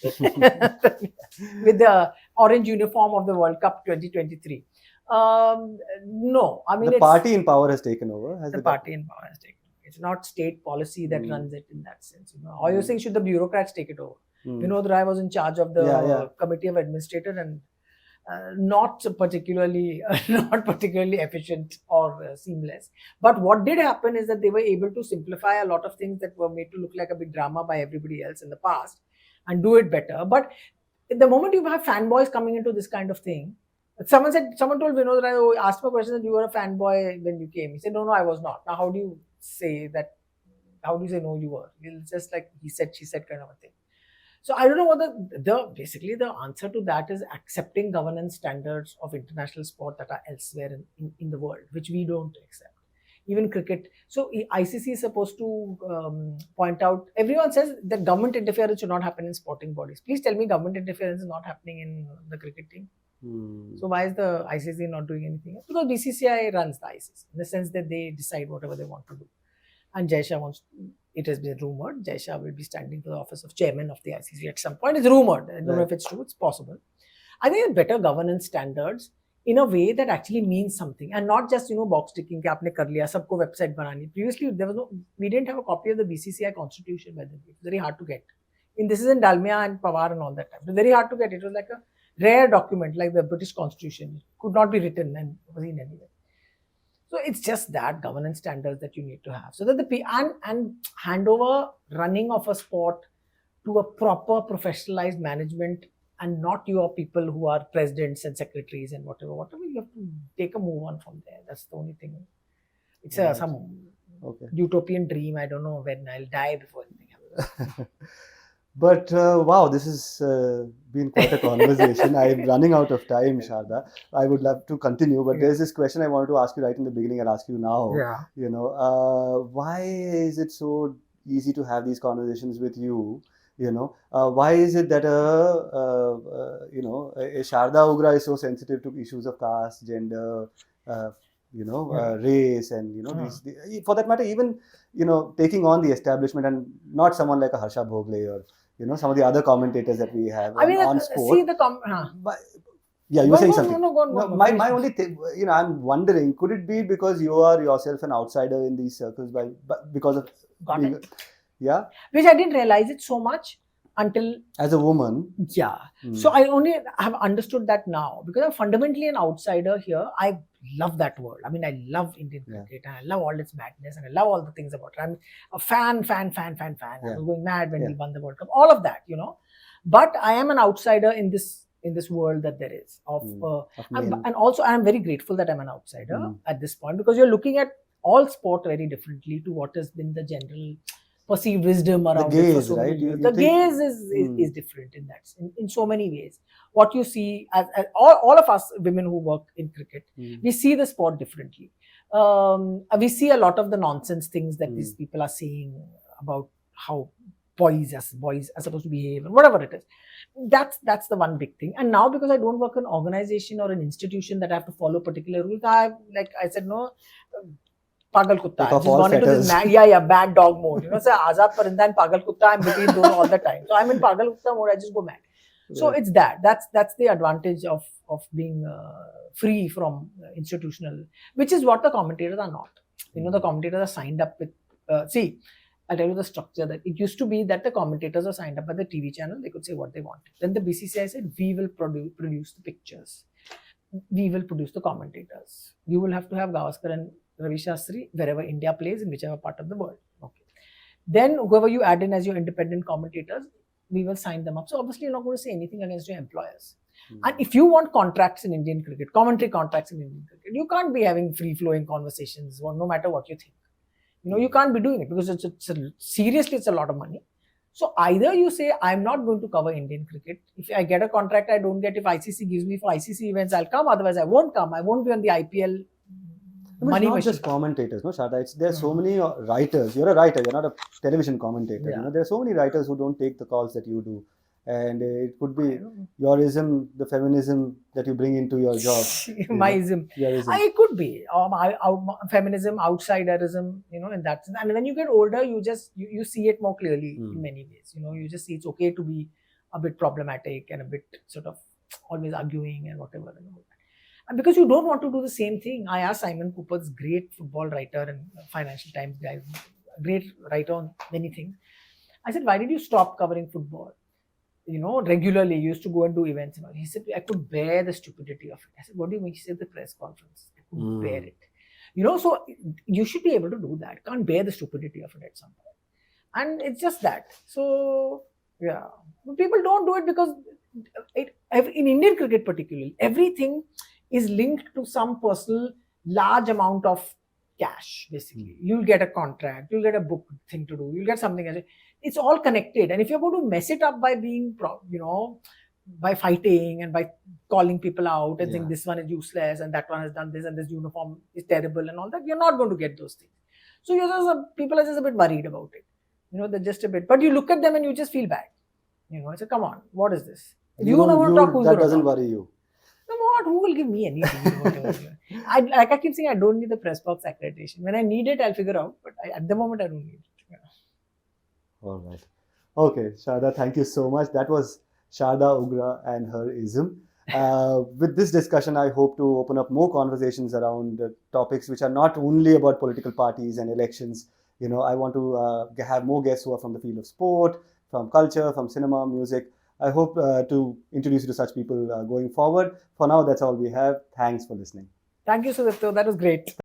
the orange uniform of the World Cup 2023. No, I mean the party in power has taken over. The party in power has taken over. It's not state policy that runs it in that sense. Or you're saying should the bureaucrats take it over? Vinod Rai was in charge of the committee of administrators and not particularly efficient or seamless. But what did happen is that they were able to simplify a lot of things that were made to look like a big drama by everybody else in the past and do it better. But the moment you have fanboys coming into this kind of thing, someone told Vinod Rai, asked me a question that you were a fanboy when you came. He said, no, I was not. Now, how do you say that? How do you say no, you were? It's just like he said, she said kind of a thing. So I don't know what basically the answer to that is accepting governance standards of international sport that are elsewhere in the world, which we don't accept. Even cricket. So ICC is supposed to point out, everyone says that government interference should not happen in sporting bodies. Please tell me government interference is not happening in the cricket team. So why is the ICC not doing anything? Because BCCI runs the ICC in the sense that they decide whatever they want to do. And Jai Shah it has been rumored, Jai Shah will be standing for the office of chairman of the ICC at some point. It's rumored. I don't know if it's true. It's possible. I think better governance standards in a way that actually means something and not just, box ticking, ki aapne kar liya, sabko website banani. Previously, we didn't have a copy of the BCCI constitution by the way. It's very hard to get. This is in Dalmia and Pawar and all that time. It was very hard to get. It was like a rare document, like the British constitution. It could not be written and seen anywhere. So it's just that governance standards that you need to have, so that and hand over running of a sport to a proper professionalized management and not your people who are presidents and secretaries and whatever. You have to take a move on from there. That's the only thing. It's some utopian dream. I don't know when I'll die before anything happens. But wow, this has been quite a conversation. I'm running out of time, Sharda. I would love to continue, but there's this question I wanted to ask you right in the beginning. I'll ask you now. Yeah. Why is it so easy to have these conversations with you? Why is it that a Sharda Ugra is so sensitive to issues of caste, gender, race, and these, for that matter, even taking on the establishment, and not someone like a Harsha Bhogle or some of the other commentators that we have on sport. See the yeah, you were saying something. No, my only thing, I'm wondering, could it be because you are yourself an outsider in these circles because of yeah, which I didn't realize it so much until as a woman. Yeah. So I only have understood that now because I'm fundamentally an outsider here. I love that world. I mean, I love Indian cricket and I love all its madness and I love all the things about it. I'm a fan. I was going mad when we won the World Cup. All of that, But I am an outsider in this world that there is and also I am very grateful that I'm an outsider at this point, because you're looking at all sport very differently to what has been the general perceived wisdom around the gaze, it for so right? The gaze is different in that in so many ways. What you see as all of us women who work in cricket, we see the sport differently. We see a lot of the nonsense things that these people are saying about how boys are supposed to behave and whatever it is. That's the one big thing. And now because I don't work in an organization or an institution that I have to follow particular rules, like I said, no. Pagal Kutta. Take I've off just all gone into this fetters. mad dog mode. So Azad Parinda and Pagal Kutta, I'm between those all the time. So I'm in Pagal Kutta mode, I just go mad. So Right. it's that's the advantage of being free from institutional, which is what the commentators are not. The commentators are signed up with, see, I'll tell you the structure that it used to be that the commentators are signed up by the TV channel, they could say what they want. Then the BCCI said, we will produce the pictures. We will produce the commentators. You will have to have Gavaskar and Ravi Shastri wherever India plays, in whichever part of the world. Okay. Then whoever you add in as your independent commentators, we will sign them up. So obviously you're not going to say anything against your employers. And if you want contracts in Indian cricket, commentary contracts in Indian cricket, you can't be having free-flowing conversations, no matter what you think. You can't be doing it because seriously, it's a lot of money. So either you say, I'm not going to cover Indian cricket. If I get a contract, I don't get. If ICC gives me for ICC events, I'll come. Otherwise, I won't come. I won't be on the IPL money It's not machine. just commentators, no, Sharda. There's so many writers. You're a writer. You're not a television commentator. Yeah. There are so many writers who don't take the calls that you do, and it could be your ism, the feminism that you bring into your job. My ism. Your ism. It could be feminism, outsiderism. In that sense. And when you get older, you just you see it more clearly in many ways. You just see it's okay to be a bit problematic and a bit sort of always arguing and whatever. And because you don't want to do the same thing. I asked Simon Cooper, this great football writer and Financial Times guy, great writer on many things. I said, why did you stop covering football? Regularly, you used to go and do events and all. He said, I could bear the stupidity of it. I said, what do you mean? He said, the press conference. I could bear it. So you should be able to do that. Can't bear the stupidity of it at some point. And it's just that. So, yeah. But people don't do it because in Indian cricket particularly, everything is linked to some personal large amount of cash, basically. You'll get a contract, you'll get a book thing to do, you'll get something else. It's all connected. And if you're going to mess it up by being, by fighting and by calling people out and saying this one is useless and that one has done this and this uniform is terrible and all that, you're not going to get those things. So people are just a bit worried about it. They're just a bit. But you look at them and you just feel bad. I say, come on, what is this? If you don't want to talk, who's that doesn't worry you. No, what? Who will give me anything? I keep saying I don't need the press box accreditation. When I need it, I'll figure out. But at the moment, I don't need it. All right. Okay, Sharda, thank you so much. That was Sharda Ugra and her ism. With this discussion, I hope to open up more conversations around topics which are not only about political parties and elections. I want to have more guests who are from the field of sport, from culture, from cinema, music. I hope to introduce you to such people going forward. For now, that's all we have. Thanks for listening. Thank you, Sudipto. That was great.